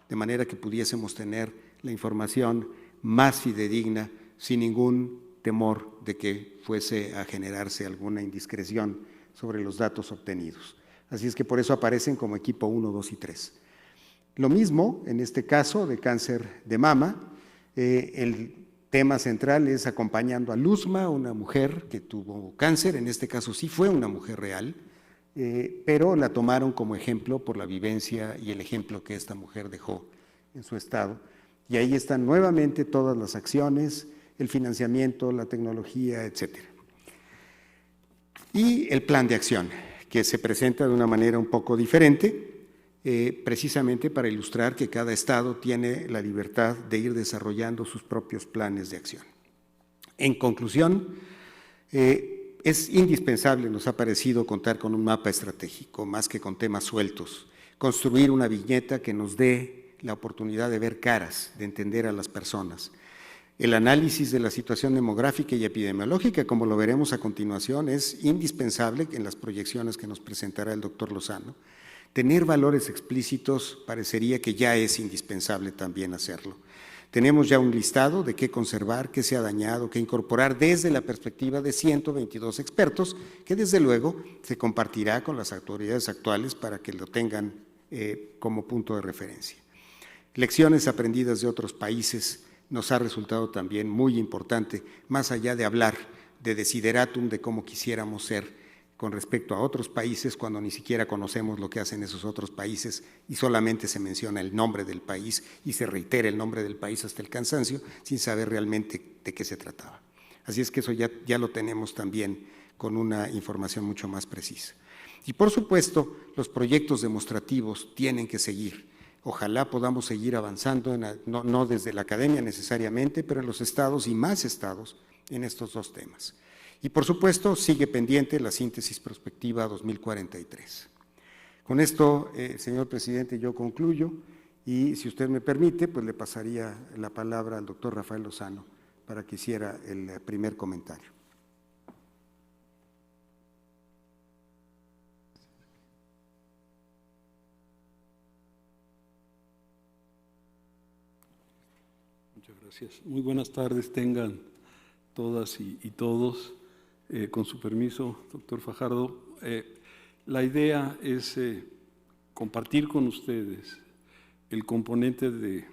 de manera que pudiésemos tener la información más fidedigna, sin ningún temor de que fuese a generarse alguna indiscreción sobre los datos obtenidos. Así es que por eso aparecen como equipo 1, 2 y 3. Lo mismo en este caso de cáncer de mama, el tema central es acompañando a Luzma, una mujer que tuvo cáncer, en este caso sí fue una mujer real, pero la tomaron como ejemplo por la vivencia y el ejemplo que esta mujer dejó en su estado. Y ahí están nuevamente todas las acciones, el financiamiento, la tecnología, etcétera. Y el plan de acción, que se presenta de una manera un poco diferente, precisamente para ilustrar que cada estado tiene la libertad de ir desarrollando sus propios planes de acción. En conclusión, es indispensable, nos ha parecido, contar con un mapa estratégico, más que con temas sueltos, construir una viñeta que nos dé la oportunidad de ver caras, de entender a las personas. El análisis de la situación demográfica y epidemiológica, como lo veremos a continuación, es indispensable en las proyecciones que nos presentará el doctor Lozano. Tener valores explícitos parecería que ya es indispensable también hacerlo. Tenemos ya un listado de qué conservar, qué se ha dañado, qué incorporar desde la perspectiva de 122 expertos, que desde luego se compartirá con las autoridades actuales para que lo tengan como punto de referencia. Lecciones aprendidas de otros países nos ha resultado también muy importante, más allá de hablar de desideratum, de cómo quisiéramos ser con respecto a otros países, cuando ni siquiera conocemos lo que hacen esos otros países y solamente se menciona el nombre del país y se reitera el nombre del país hasta el cansancio, sin saber realmente de qué se trataba. Así es que eso ya lo tenemos también con una información mucho más precisa. Y por supuesto, los proyectos demostrativos tienen que seguir. Ojalá podamos seguir avanzando, no desde la academia necesariamente, pero en los estados y más estados en estos dos temas. Y por supuesto sigue pendiente la síntesis prospectiva 2043. Con esto, señor presidente, yo concluyo y si usted me permite, pues le pasaría la palabra al doctor Rafael Lozano para que hiciera el primer comentario. Gracias. Muy buenas tardes tengan todas y todos. Con su permiso, doctor Fajardo, la idea es compartir con ustedes el componente de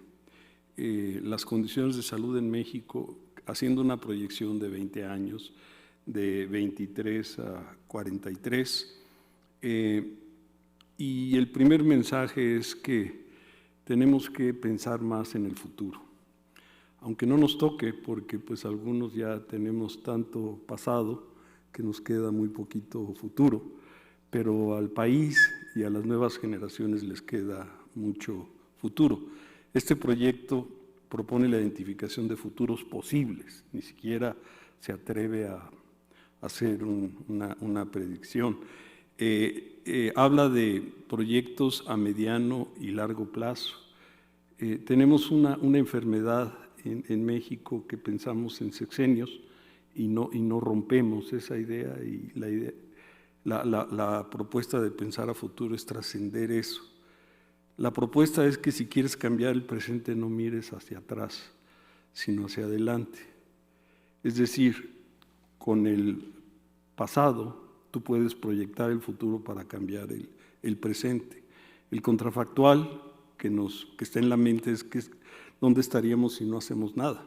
las condiciones de salud en México, haciendo una proyección de 20 años, de 23 a 43. Y el primer mensaje es que tenemos que pensar más en el futuro. Aunque no nos toque, porque pues algunos ya tenemos tanto pasado que nos queda muy poquito futuro, pero al país y a las nuevas generaciones les queda mucho futuro. Este proyecto propone la identificación de futuros posibles, ni siquiera se atreve a hacer una predicción. Habla de proyectos a mediano y largo plazo. Tenemos una enfermedad en México que pensamos en sexenios y no rompemos esa idea, y la propuesta de pensar a futuro es trascender eso. La propuesta es que si quieres cambiar el presente no mires hacia atrás, sino hacia adelante. Es decir, con el pasado tú puedes proyectar el futuro para cambiar el presente. El contrafactual que está en la mente es que ¿dónde estaríamos si no hacemos nada?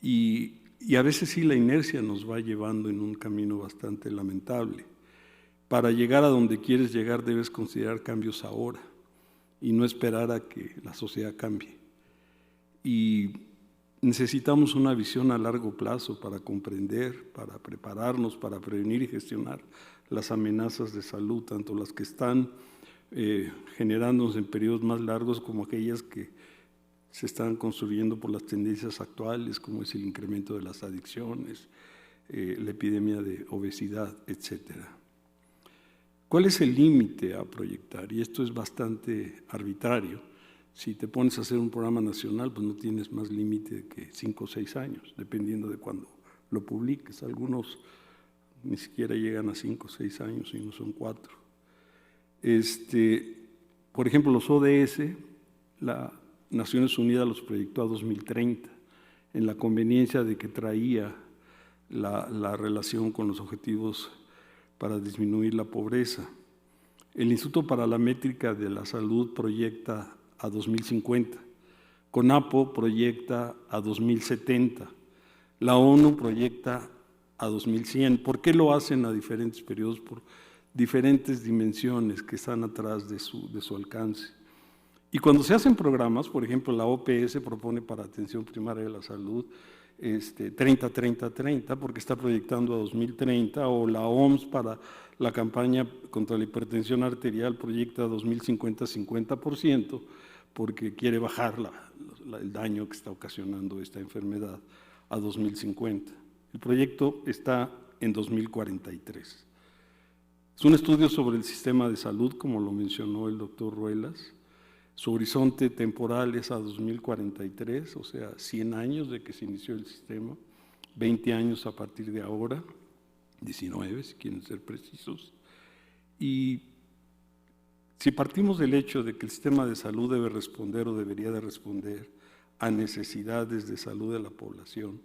Y a veces sí la inercia nos va llevando en un camino bastante lamentable. Para llegar a donde quieres llegar debes considerar cambios ahora y no esperar a que la sociedad cambie. Y necesitamos una visión a largo plazo para comprender, para prepararnos, para prevenir y gestionar las amenazas de salud, tanto las que están generándose en periodos más largos como aquellas que se están construyendo por las tendencias actuales, como es el incremento de las adicciones, la epidemia de obesidad, etcétera. ¿Cuál es el límite a proyectar? Y esto es bastante arbitrario. Si te pones a hacer un programa nacional, pues no tienes más límite que 5 o 6 años, dependiendo de cuándo lo publiques. Algunos ni siquiera llegan a 5 o 6 años, sino son 4. Por ejemplo, los ODS, la Naciones Unidas los proyectó a 2030, en la conveniencia de que traía la relación con los objetivos para disminuir la pobreza. El Instituto para la Métrica de la Salud proyecta a 2050, CONAPO proyecta a 2070, la ONU proyecta a 2100. ¿Por qué lo hacen a diferentes periodos? Por diferentes dimensiones que están atrás de su alcance. Y cuando se hacen programas, por ejemplo, la OPS propone para atención primaria de la salud 30-30-30, porque está proyectando a 2030, o la OMS para la campaña contra la hipertensión arterial proyecta a 2050 50%, porque quiere bajar el daño que está ocasionando esta enfermedad a 2050. El proyecto está en 2043. Es un estudio sobre el sistema de salud, como lo mencionó el doctor Ruelas. Su horizonte temporal es a 2043, o sea, 100 años de que se inició el sistema, 20 años a partir de ahora, 19 si quieren ser precisos. Y si partimos del hecho de que el sistema de salud debe responder o debería de responder a necesidades de salud de la población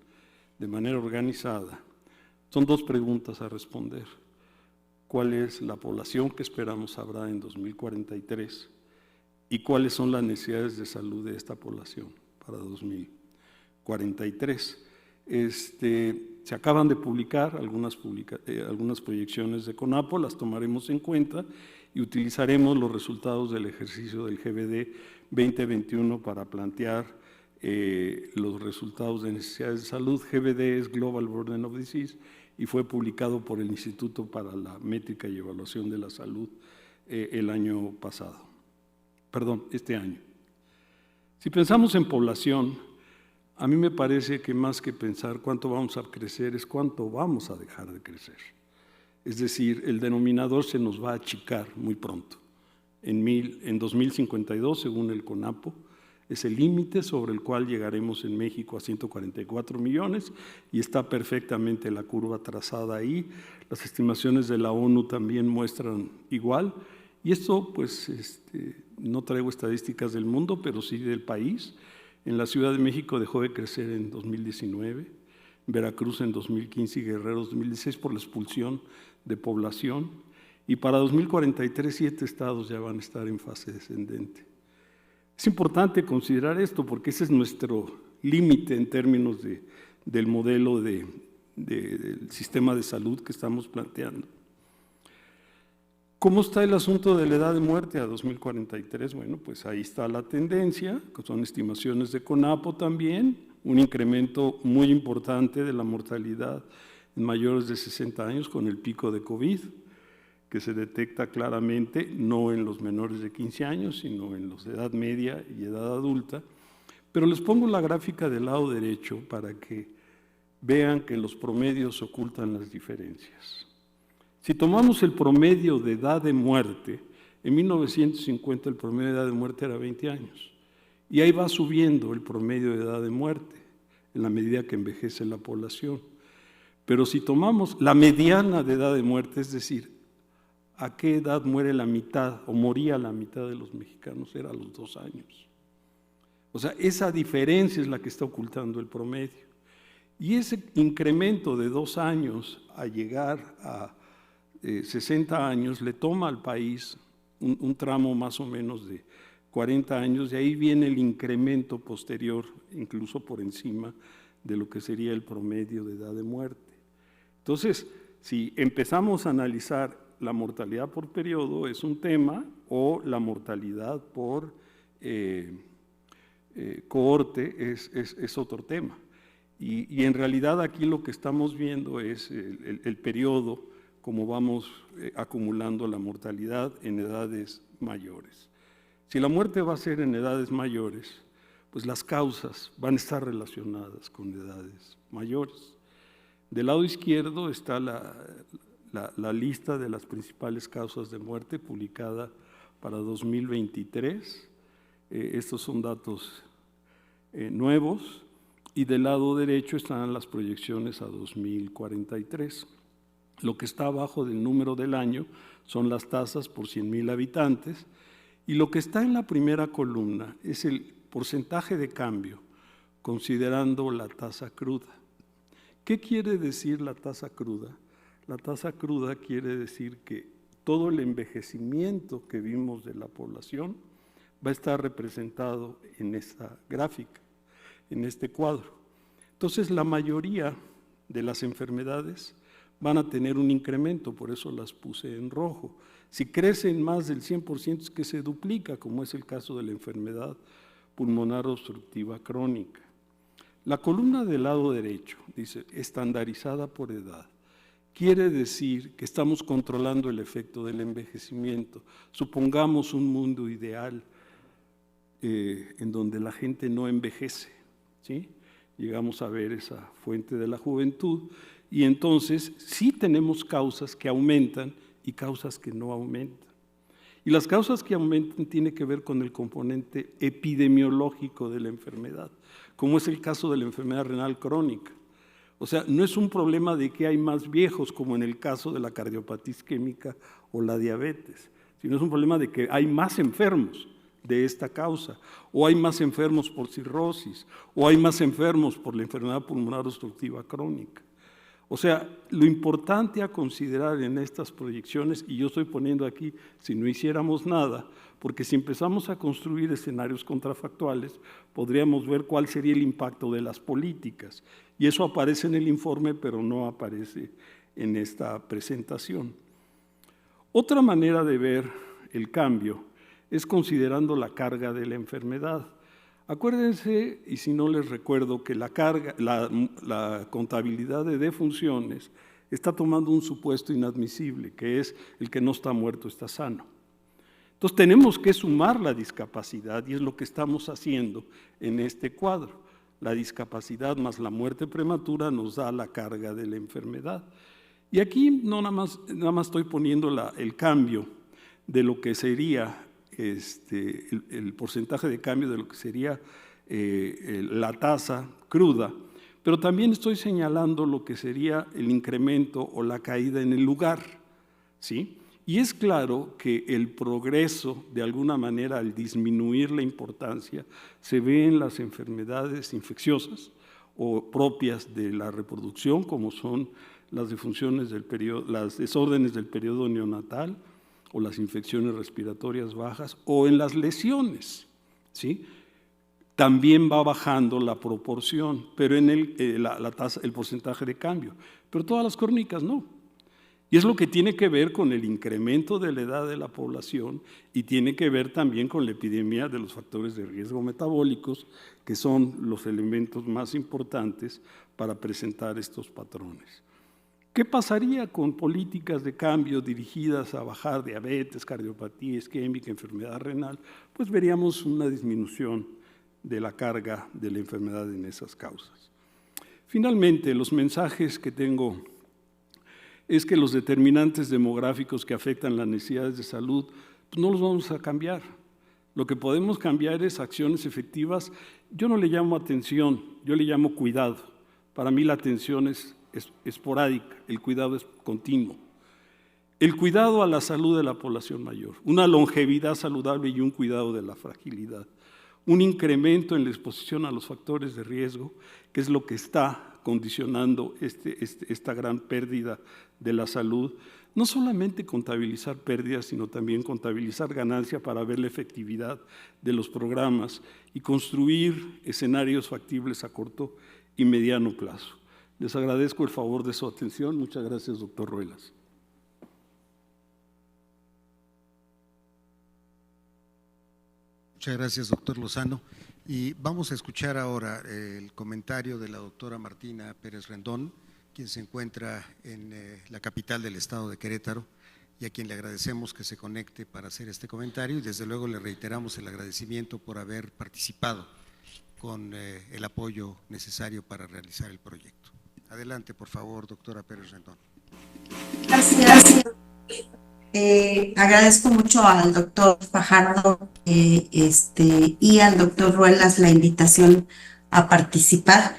de manera organizada, son 2 preguntas a responder. ¿Cuál es la población que esperamos habrá en 2043? ¿Y cuáles son las necesidades de salud de esta población para 2043? Se acaban de publicar algunas proyecciones de CONAPO, las tomaremos en cuenta y utilizaremos los resultados del ejercicio del GBD 2021 para plantear los resultados de necesidades de salud. GBD es Global Burden of Disease y fue publicado por el Instituto para la Métrica y Evaluación de la Salud el año pasado. Perdón, este año. Si pensamos en población, a mí me parece que más que pensar cuánto vamos a crecer es cuánto vamos a dejar de crecer. Es decir, el denominador se nos va a achicar muy pronto. En 2052, según el CONAPO, es el límite sobre el cual llegaremos en México a 144 millones y está perfectamente la curva trazada ahí. Las estimaciones de la ONU también muestran igual. Y esto, pues, no traigo estadísticas del mundo, pero sí del país. En la Ciudad de México dejó de crecer en 2019, Veracruz en 2015 y Guerrero en 2016 por la expulsión de población. Y para 2043, 7 estados ya van a estar en fase descendente. Es importante considerar esto porque ese es nuestro límite en términos del modelo del sistema de salud que estamos planteando. ¿Cómo está el asunto de la edad de muerte a 2043? Bueno, pues ahí está la tendencia, que son estimaciones de CONAPO también, un incremento muy importante de la mortalidad en mayores de 60 años con el pico de COVID, que se detecta claramente no en los menores de 15 años, sino en los de edad media y edad adulta. Pero les pongo la gráfica del lado derecho para que vean que los promedios ocultan las diferencias. Si tomamos el promedio de edad de muerte, en 1950 el promedio de edad de muerte era 20 años. Y ahí va subiendo el promedio de edad de muerte, en la medida que envejece la población. Pero si tomamos la mediana de edad de muerte, es decir, ¿a qué edad muere la mitad o moría la mitad de los mexicanos? Era a los 2 años. O sea, esa diferencia es la que está ocultando el promedio. Y ese incremento de 2 años a llegar a 60 años le toma al país un tramo más o menos de 40 años, y ahí viene el incremento posterior, incluso por encima de lo que sería el promedio de edad de muerte. Entonces, si empezamos a analizar la mortalidad por periodo es un tema, o la mortalidad por cohorte es otro tema. Y en realidad aquí lo que estamos viendo es el periodo, como vamos acumulando la mortalidad en edades mayores. Si la muerte va a ser en edades mayores, pues las causas van a estar relacionadas con edades mayores. Del lado izquierdo está la lista de las principales causas de muerte publicada para 2023. Estos son datos nuevos, y del lado derecho están las proyecciones a 2043. Lo que está abajo del número del año son las tasas por 100,000 habitantes, y lo que está en la primera columna es el porcentaje de cambio considerando la tasa cruda. ¿Qué quiere decir la tasa cruda? La tasa cruda quiere decir que todo el envejecimiento que vimos de la población va a estar representado en esta gráfica, en este cuadro. Entonces, la mayoría de las enfermedades van a tener un incremento, por eso las puse en rojo. Si crecen más del 100% es que se duplica, como es el caso de la enfermedad pulmonar obstructiva crónica. La columna del lado derecho dice estandarizada por edad. Quiere decir que estamos controlando el efecto del envejecimiento. Supongamos un mundo ideal en donde la gente no envejece, ¿sí? Llegamos a ver esa fuente de la juventud, y entonces sí tenemos causas que aumentan y causas que no aumentan. Y las causas que aumentan tienen que ver con el componente epidemiológico de la enfermedad, como es el caso de la enfermedad renal crónica. O sea, no es un problema de que hay más viejos, como en el caso de la cardiopatía isquémica o la diabetes, sino es un problema de que hay más enfermos de esta causa, o hay más enfermos por cirrosis, o hay más enfermos por la enfermedad pulmonar obstructiva crónica. O sea, lo importante a considerar en estas proyecciones, y yo estoy poniendo aquí, si no hiciéramos nada, porque si empezamos a construir escenarios contrafactuales, podríamos ver cuál sería el impacto de las políticas. Y eso aparece en el informe, pero no aparece en esta presentación. Otra manera de ver el cambio es considerando la carga de la enfermedad. Acuérdense, y si no les recuerdo, que la contabilidad de defunciones está tomando un supuesto inadmisible, que es el que no está muerto, está sano. Entonces tenemos que sumar la discapacidad, y es lo que estamos haciendo en este cuadro. La discapacidad más la muerte prematura nos da la carga de la enfermedad. Y aquí no nada más estoy poniendo el cambio de lo que sería el porcentaje de cambio de lo que sería la tasa cruda, pero también estoy señalando lo que sería el incremento o la caída en el lugar, ¿sí? Y es claro que el progreso, de alguna manera, al disminuir la importancia, se ve en las enfermedades infecciosas o propias de la reproducción, como son las disfunciones del periodo, las desórdenes del periodo neonatal, o las infecciones respiratorias bajas, o en las lesiones, ¿sí? También va bajando la proporción, pero en el porcentaje de cambio. Pero todas las crónicas no. Y es lo que tiene que ver con el incremento de la edad de la población, y tiene que ver también con la epidemia de los factores de riesgo metabólicos, que son los elementos más importantes para presentar estos patrones. ¿Qué pasaría con políticas de cambio dirigidas a bajar diabetes, cardiopatía isquémica, enfermedad renal? Pues veríamos una disminución de la carga de la enfermedad en esas causas. Finalmente, los mensajes que tengo es que los determinantes demográficos que afectan las necesidades de salud, pues no los vamos a cambiar. Lo que podemos cambiar es acciones efectivas. Yo no le llamo atención, yo le llamo cuidado. Para mí la atención es esporádica, el cuidado es continuo. El cuidado a la salud de la población mayor, una longevidad saludable y un cuidado de la fragilidad, un incremento en la exposición a los factores de riesgo, que es lo que está condicionando esta gran pérdida de la salud, no solamente contabilizar pérdidas, sino también contabilizar ganancia para ver la efectividad de los programas y construir escenarios factibles a corto y mediano plazo. Les agradezco el favor de su atención. Muchas gracias, doctor Ruelas. Muchas gracias, doctor Lozano. Y vamos a escuchar ahora el comentario de la doctora Martina Pérez Rendón, quien se encuentra en la capital del estado de Querétaro y a quien le agradecemos que se conecte para hacer este comentario y desde luego le reiteramos el agradecimiento por haber participado con el apoyo necesario para realizar el proyecto. Adelante, por favor, doctora Pérez Rendón. Gracias. Agradezco mucho al doctor Fajardo y al doctor Ruelas la invitación a participar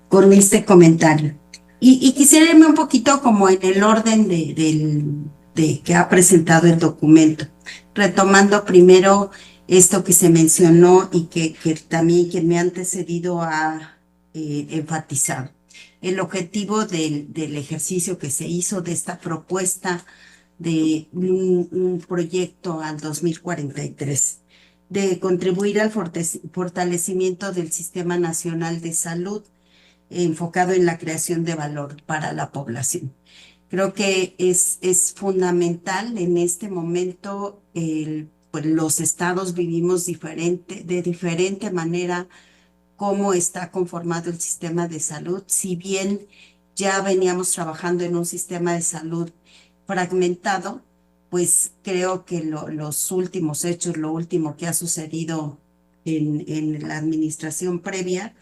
con este comentario. Y quisiera irme un poquito como en el orden de que ha presentado el documento, retomando primero esto que se mencionó y que también quien me ha antecedido ha enfatizado. El objetivo del ejercicio que se hizo de esta propuesta de un proyecto al 2043, de contribuir al fortalecimiento del Sistema Nacional de Salud enfocado en la creación de valor para la población. Creo que es fundamental en este momento, pues los estados vivimos de diferente manera cómo está conformado el sistema de salud, si bien ya veníamos trabajando en un sistema de salud fragmentado, pues creo que los últimos hechos, lo último que ha sucedido en la administración previa,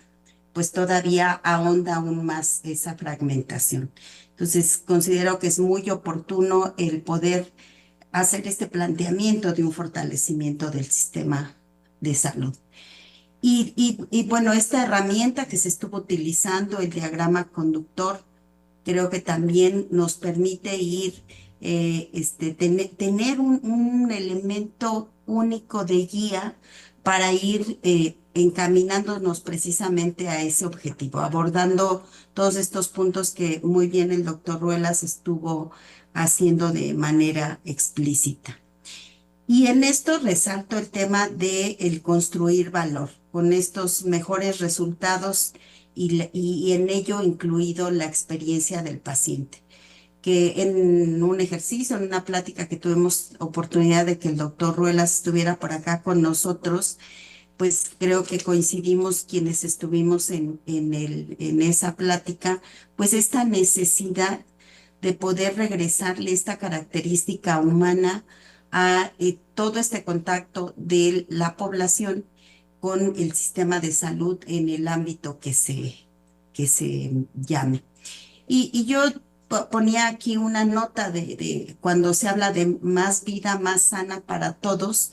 pues todavía ahonda aún más esa fragmentación. Entonces, considero que es muy oportuno el poder hacer este planteamiento de un fortalecimiento del sistema de salud. Y bueno, esta herramienta que se estuvo utilizando, el diagrama conductor, creo que también nos permite ir, tener un elemento único de guía para ir encaminándonos precisamente a ese objetivo, abordando todos estos puntos que muy bien el doctor Ruelas estuvo haciendo de manera explícita. Y en esto resalto el tema de el construir valor, con estos mejores resultados y en ello incluido la experiencia del paciente. Que en un ejercicio, en una plática que tuvimos oportunidad de que el doctor Ruelas estuviera por acá con nosotros, pues creo que coincidimos quienes estuvimos en esa plática, pues esta necesidad de poder regresarle esta característica humana a todo este contacto de la población con el sistema de salud en el ámbito que se llame. Y yo ponía aquí una nota de cuando se habla de más vida, más sana para todos,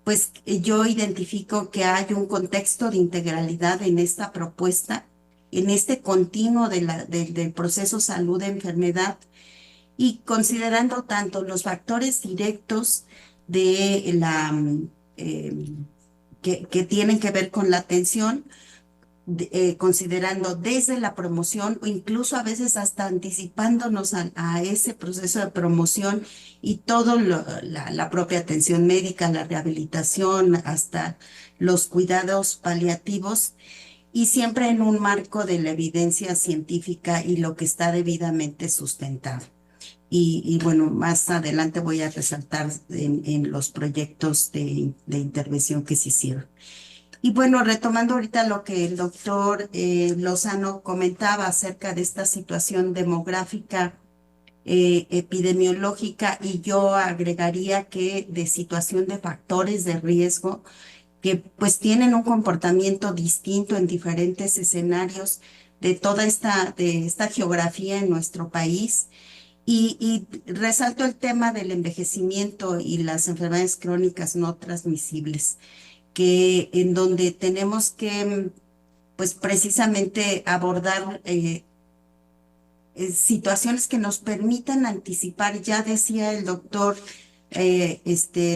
pues yo identifico que hay un contexto de integralidad en esta propuesta, en este continuo del proceso salud-enfermedad, y considerando tanto los factores directos de que tienen que ver con la atención, considerando desde la promoción o incluso a veces hasta anticipándonos a ese proceso de promoción y todo la propia atención médica, la rehabilitación, hasta los cuidados paliativos, y siempre en un marco de la evidencia científica y lo que está debidamente sustentado. Y bueno, más adelante voy a resaltar en los proyectos de intervención que se hicieron. Y bueno, retomando ahorita lo que el doctor Lozano comentaba acerca de esta situación demográfica, epidemiológica, y yo agregaría que de situación de factores de riesgo que pues tienen un comportamiento distinto en diferentes escenarios de toda esta geografía en nuestro país. Y resalto el tema del envejecimiento y las enfermedades crónicas no transmisibles, que en donde tenemos que, pues precisamente abordar situaciones que nos permitan anticipar. Ya decía el doctor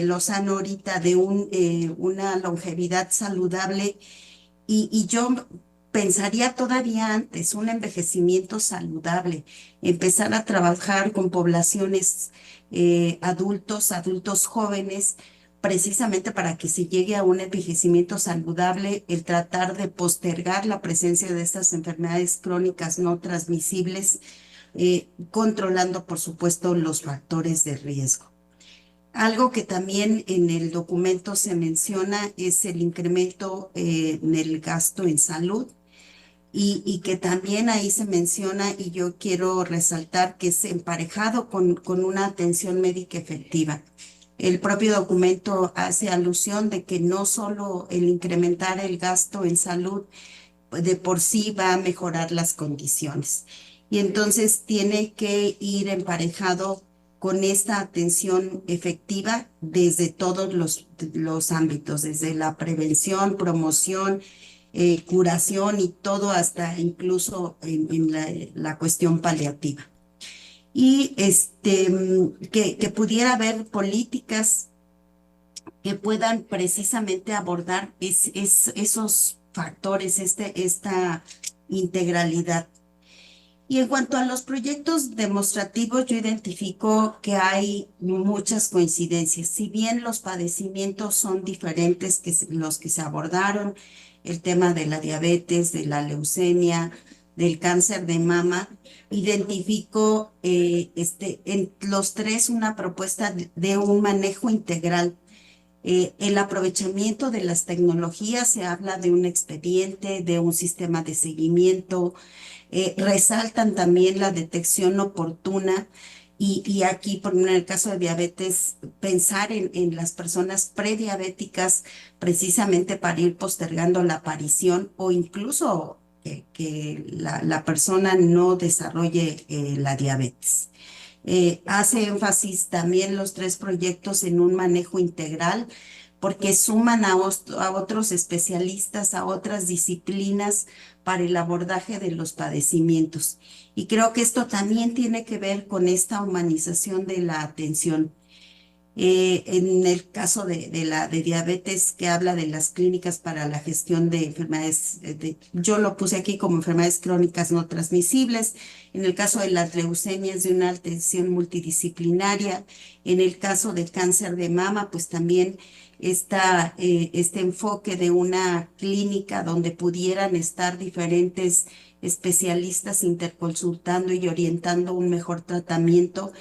Lozano ahorita de una longevidad saludable, y yo pensaría todavía antes un envejecimiento saludable, empezar a trabajar con poblaciones adultos jóvenes, precisamente para que se llegue a un envejecimiento saludable, el tratar de postergar la presencia de estas enfermedades crónicas no transmisibles, controlando, por supuesto, los factores de riesgo. Algo que también en el documento se menciona es el incremento en el gasto en salud y que también ahí se menciona, y yo quiero resaltar que es emparejado con una atención médica efectiva. El propio documento hace alusión de que no solo el incrementar el gasto en salud de por sí va a mejorar las condiciones. Y entonces tiene que ir emparejado con esta atención efectiva desde todos los ámbitos, desde la prevención, promoción, curación y todo hasta incluso en la cuestión paliativa. Y que pudiera haber políticas que puedan precisamente abordar esos factores, esta integralidad. Y en cuanto a los proyectos demostrativos, yo identifico que hay muchas coincidencias. Si bien los padecimientos son diferentes que los que se abordaron, el tema de la diabetes, de la leucemia, del cáncer de mama, identifico en los tres una propuesta de un manejo integral. El aprovechamiento de las tecnologías, se habla de un expediente, de un sistema de seguimiento, resaltan también la detección oportuna y aquí, por ejemplo, en el caso de diabetes, pensar en las personas prediabéticas precisamente para ir postergando la aparición o incluso que la persona no desarrolle la diabetes. Hace énfasis también los tres proyectos en un manejo integral porque suman a otros especialistas, a otras disciplinas para el abordaje de los padecimientos. Y creo que esto también tiene que ver con esta humanización de la atención. En el caso de diabetes, que habla de las clínicas para la gestión de enfermedades, yo lo puse aquí como enfermedades crónicas no transmisibles. En el caso de las leucemias, de una atención multidisciplinaria. En el caso del cáncer de mama, pues también este enfoque de una clínica donde pudieran estar diferentes especialistas interconsultando y orientando un mejor tratamiento.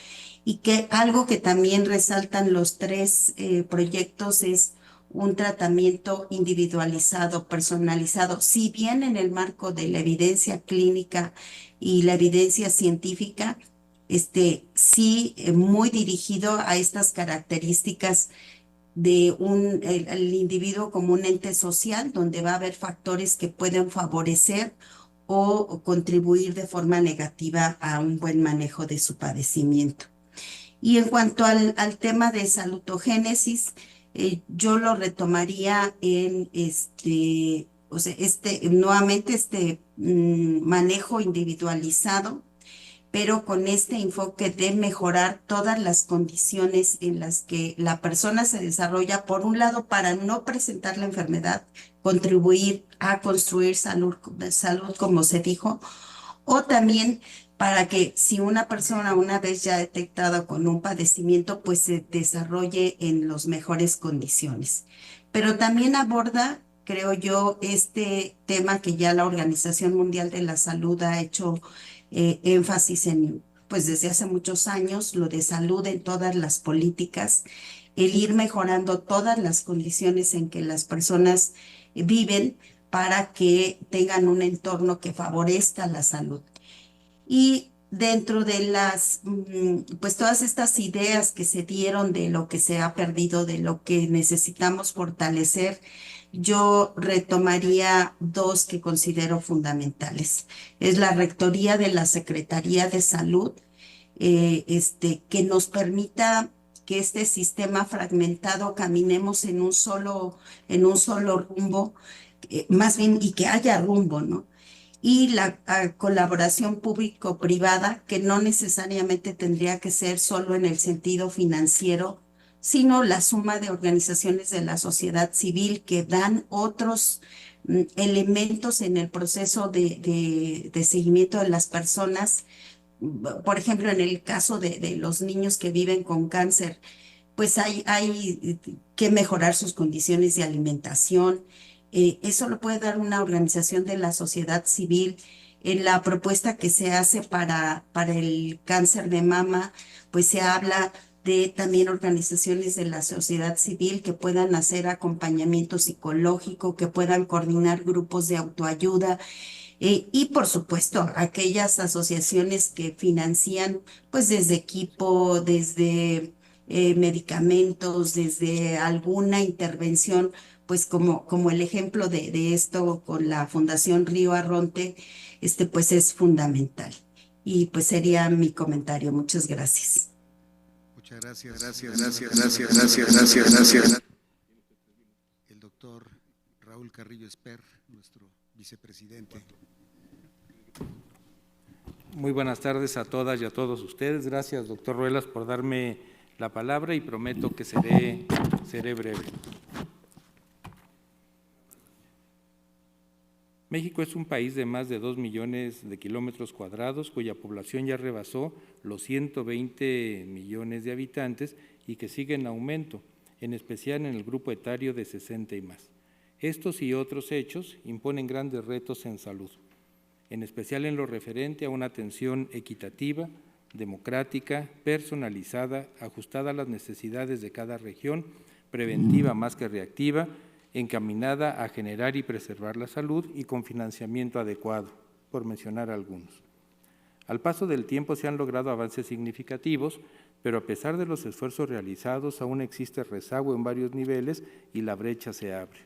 Y que algo que también resaltan los tres proyectos es un tratamiento individualizado, personalizado, si bien en el marco de la evidencia clínica y la evidencia científica, sí muy dirigido a estas características de el individuo como un ente social, donde va a haber factores que pueden favorecer o contribuir de forma negativa a un buen manejo de su padecimiento. Y en cuanto al tema de salutogénesis, yo lo retomaría en nuevamente manejo individualizado, pero con este enfoque de mejorar todas las condiciones en las que la persona se desarrolla, por un lado, para no presentar la enfermedad, contribuir a construir salud como se dijo, o también para que si una persona una vez ya detectada con un padecimiento, pues se desarrolle en las mejores condiciones. Pero también aborda, creo yo, este tema que ya la Organización Mundial de la Salud ha hecho énfasis en, pues desde hace muchos años, lo de salud en todas las políticas, el ir mejorando todas las condiciones en que las personas viven para que tengan un entorno que favorezca la salud. Y dentro de pues todas estas ideas que se dieron de lo que se ha perdido, de lo que necesitamos fortalecer, yo retomaría dos que considero fundamentales. Es la rectoría de la Secretaría de Salud, que nos permita que este sistema fragmentado caminemos en un solo rumbo, más bien, y que haya rumbo, ¿no? Y la colaboración público-privada, que no necesariamente tendría que ser solo en el sentido financiero, sino la suma de organizaciones de la sociedad civil que dan otros elementos en el proceso de seguimiento de las personas. Por ejemplo, en el caso de los niños que viven con cáncer, pues hay que mejorar sus condiciones de alimentación. Eso lo puede dar una organización de la sociedad civil. En la propuesta que se hace para el cáncer de mama, pues se habla de también organizaciones de la sociedad civil que puedan hacer acompañamiento psicológico, que puedan coordinar grupos de autoayuda. Y por supuesto, aquellas asociaciones que financian, pues desde equipo, desde medicamentos, desde alguna intervención, pues como el ejemplo de esto con la Fundación Río Arronte, pues es fundamental. Y pues sería mi comentario. Muchas gracias. Muchas gracias. El doctor Raúl Carrillo Esper, nuestro vicepresidente. Muy buenas tardes a todas y a todos ustedes. Gracias, doctor Ruelas, por darme la palabra y prometo que seré breve. México es un país de más de 2 millones de kilómetros cuadrados, cuya población ya rebasó los 120 millones de habitantes y que sigue en aumento, en especial en el grupo etario de 60 y más. Estos y otros hechos imponen grandes retos en salud, en especial en lo referente a una atención equitativa, democrática, personalizada, ajustada a las necesidades de cada región, preventiva más que reactiva, encaminada a generar y preservar la salud y con financiamiento adecuado, por mencionar algunos. Al paso del tiempo se han logrado avances significativos, pero a pesar de los esfuerzos realizados, aún existe rezago en varios niveles y la brecha se abre.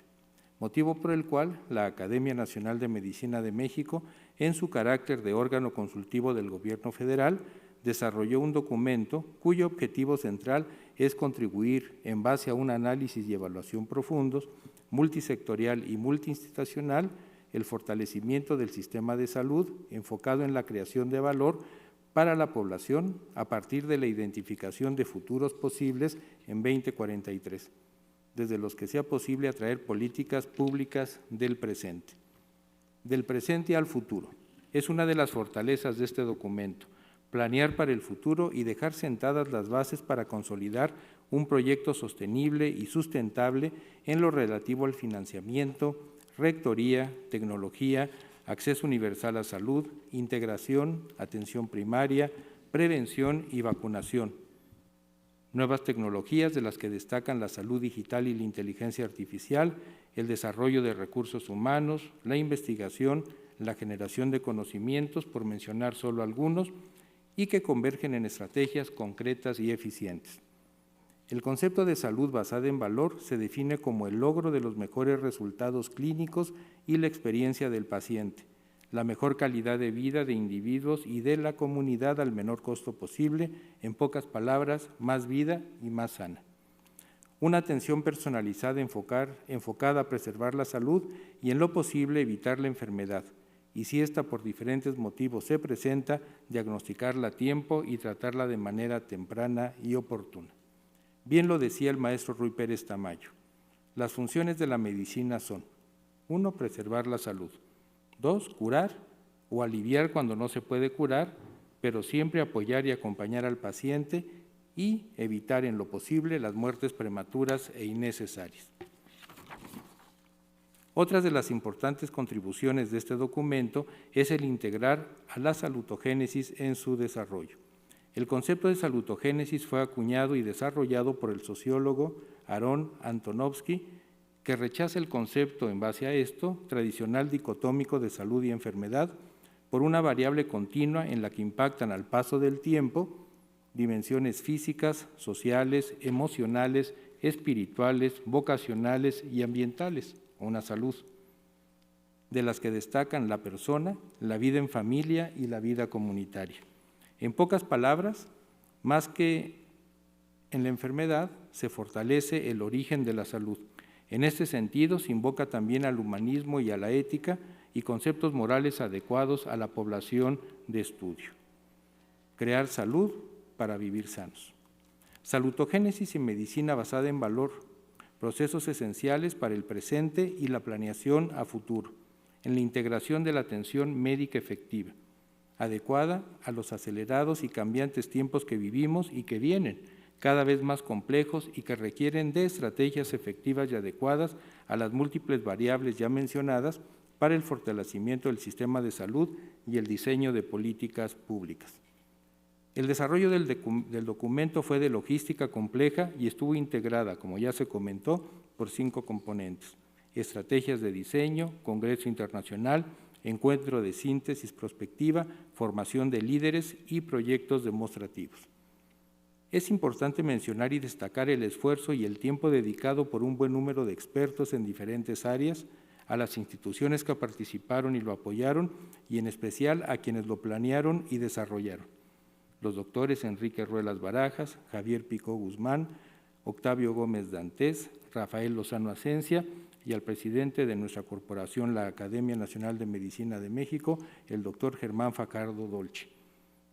Motivo por el cual la Academia Nacional de Medicina de México, en su carácter de órgano consultivo del Gobierno federal, desarrolló un documento cuyo objetivo central es contribuir, en base a un análisis y evaluación profundos, multisectorial y multiinstitucional, el fortalecimiento del sistema de salud enfocado en la creación de valor para la población a partir de la identificación de futuros posibles en 2043, desde los que sea posible atraer políticas públicas del presente. Del presente al futuro. Es una de las fortalezas de este documento, planear para el futuro y dejar sentadas las bases para consolidar un proyecto sostenible y sustentable en lo relativo al financiamiento, rectoría, tecnología, acceso universal a salud, integración, atención primaria, prevención y vacunación. Nuevas tecnologías de las que destacan la salud digital y la inteligencia artificial, el desarrollo de recursos humanos, la investigación, la generación de conocimientos, por mencionar solo algunos, y que convergen en estrategias concretas y eficientes. El concepto de salud basada en valor se define como el logro de los mejores resultados clínicos y la experiencia del paciente, la mejor calidad de vida de individuos y de la comunidad al menor costo posible, en pocas palabras, más vida y más sana. Una atención personalizada enfocada a preservar la salud y en lo posible evitar la enfermedad, y si ésta por diferentes motivos se presenta, diagnosticarla a tiempo y tratarla de manera temprana y oportuna. Bien lo decía el maestro Ruy Pérez Tamayo, las funciones de la medicina son: 1, preservar la salud; 2, curar o aliviar cuando no se puede curar, pero siempre apoyar y acompañar al paciente y evitar en lo posible las muertes prematuras e innecesarias. Otra de las importantes contribuciones de este documento es el integrar a la salutogénesis en su desarrollo. El concepto de salutogénesis fue acuñado y desarrollado por el sociólogo Aaron Antonovsky, que rechaza el concepto, en base a esto, tradicional dicotómico de salud y enfermedad, por una variable continua en la que impactan al paso del tiempo dimensiones físicas, sociales, emocionales, espirituales, vocacionales y ambientales, una salud, de las que destacan la persona, la vida en familia y la vida comunitaria. En pocas palabras, más que en la enfermedad, se fortalece el origen de la salud. En este sentido, se invoca también al humanismo y a la ética y conceptos morales adecuados a la población de estudio. Crear salud para vivir sanos. Salutogénesis y medicina basada en valor procesos esenciales para el presente y la planeación a futuro, en la integración de la atención médica efectiva, adecuada a los acelerados y cambiantes tiempos que vivimos y que vienen, cada vez más complejos y que requieren de estrategias efectivas y adecuadas a las múltiples variables ya mencionadas para el fortalecimiento del sistema de salud y el diseño de políticas públicas. El desarrollo del documento fue de logística compleja y estuvo integrada, como ya se comentó, por 5 componentes: estrategias de diseño, congreso internacional, encuentro de síntesis prospectiva, formación de líderes y proyectos demostrativos. Es importante mencionar y destacar el esfuerzo y el tiempo dedicado por un buen número de expertos en diferentes áreas, a las instituciones que participaron y lo apoyaron, y en especial a quienes lo planearon y desarrollaron: los doctores Enrique Ruelas Barajas, Javier Picó Guzmán, Octavio Gómez Dantes, Rafael Lozano Asencia, y al presidente de nuestra corporación, la Academia Nacional de Medicina de México, el doctor Germán Fajardo Dolci.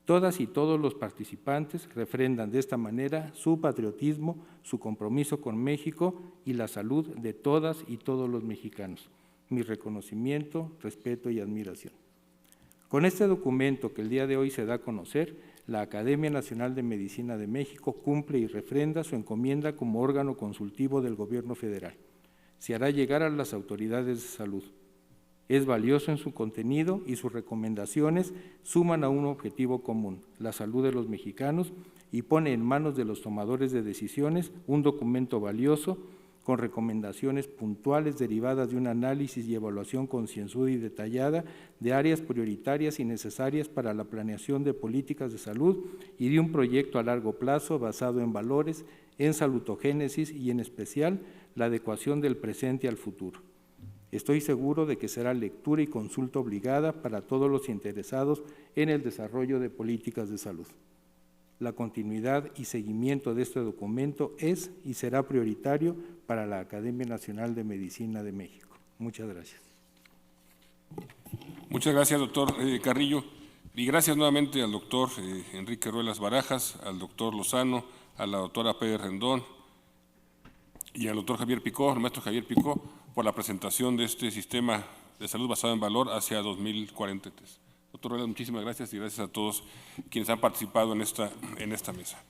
Todas y todos los participantes refrendan de esta manera su patriotismo, su compromiso con México y la salud de todas y todos los mexicanos. Mi reconocimiento, respeto y admiración. Con este documento que el día de hoy se da a conocer, la Academia Nacional de Medicina de México cumple y refrenda su encomienda como órgano consultivo del Gobierno federal. Se hará llegar a las autoridades de salud. Es valioso en su contenido y sus recomendaciones suman a un objetivo común, la salud de los mexicanos, y pone en manos de los tomadores de decisiones un documento valioso con recomendaciones puntuales derivadas de un análisis y evaluación concienzuda y detallada de áreas prioritarias y necesarias para la planeación de políticas de salud y de un proyecto a largo plazo basado en valores, en salutogénesis y en especial la adecuación del presente al futuro. Estoy seguro de que será lectura y consulta obligada para todos los interesados en el desarrollo de políticas de salud. La continuidad y seguimiento de este documento es y será prioritario para la Academia Nacional de Medicina de México. Muchas gracias. Muchas gracias, doctor Carrillo. Y gracias nuevamente al doctor Enrique Ruelas Barajas, al doctor Lozano, a la doctora Pérez Rendón y al doctor Javier Picó, al maestro Javier Picó, por la presentación de este sistema de salud basado en valor hacia 2043. Doctor Ruelas, muchísimas gracias y gracias a todos quienes han participado en esta mesa.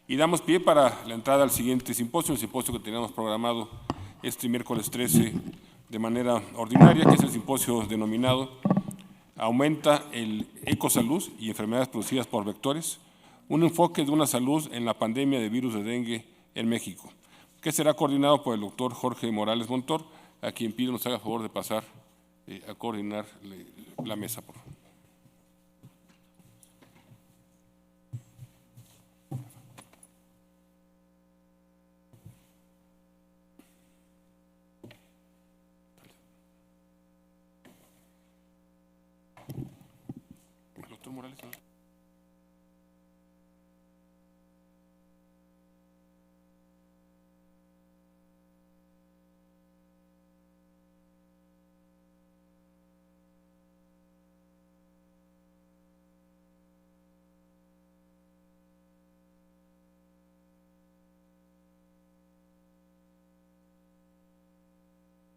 Y damos pie para la entrada al siguiente simposio, el simposio que teníamos programado este miércoles 13 de manera ordinaria, que es el simposio denominado Aumenta el ecosalud y enfermedades producidas por vectores, un enfoque de una salud en la pandemia de virus de dengue en México, que será coordinado por el doctor Jorge Morales Montor, a quien pido nos haga favor de pasar a coordinar la mesa, por favor. Doctor Morales, ¿no?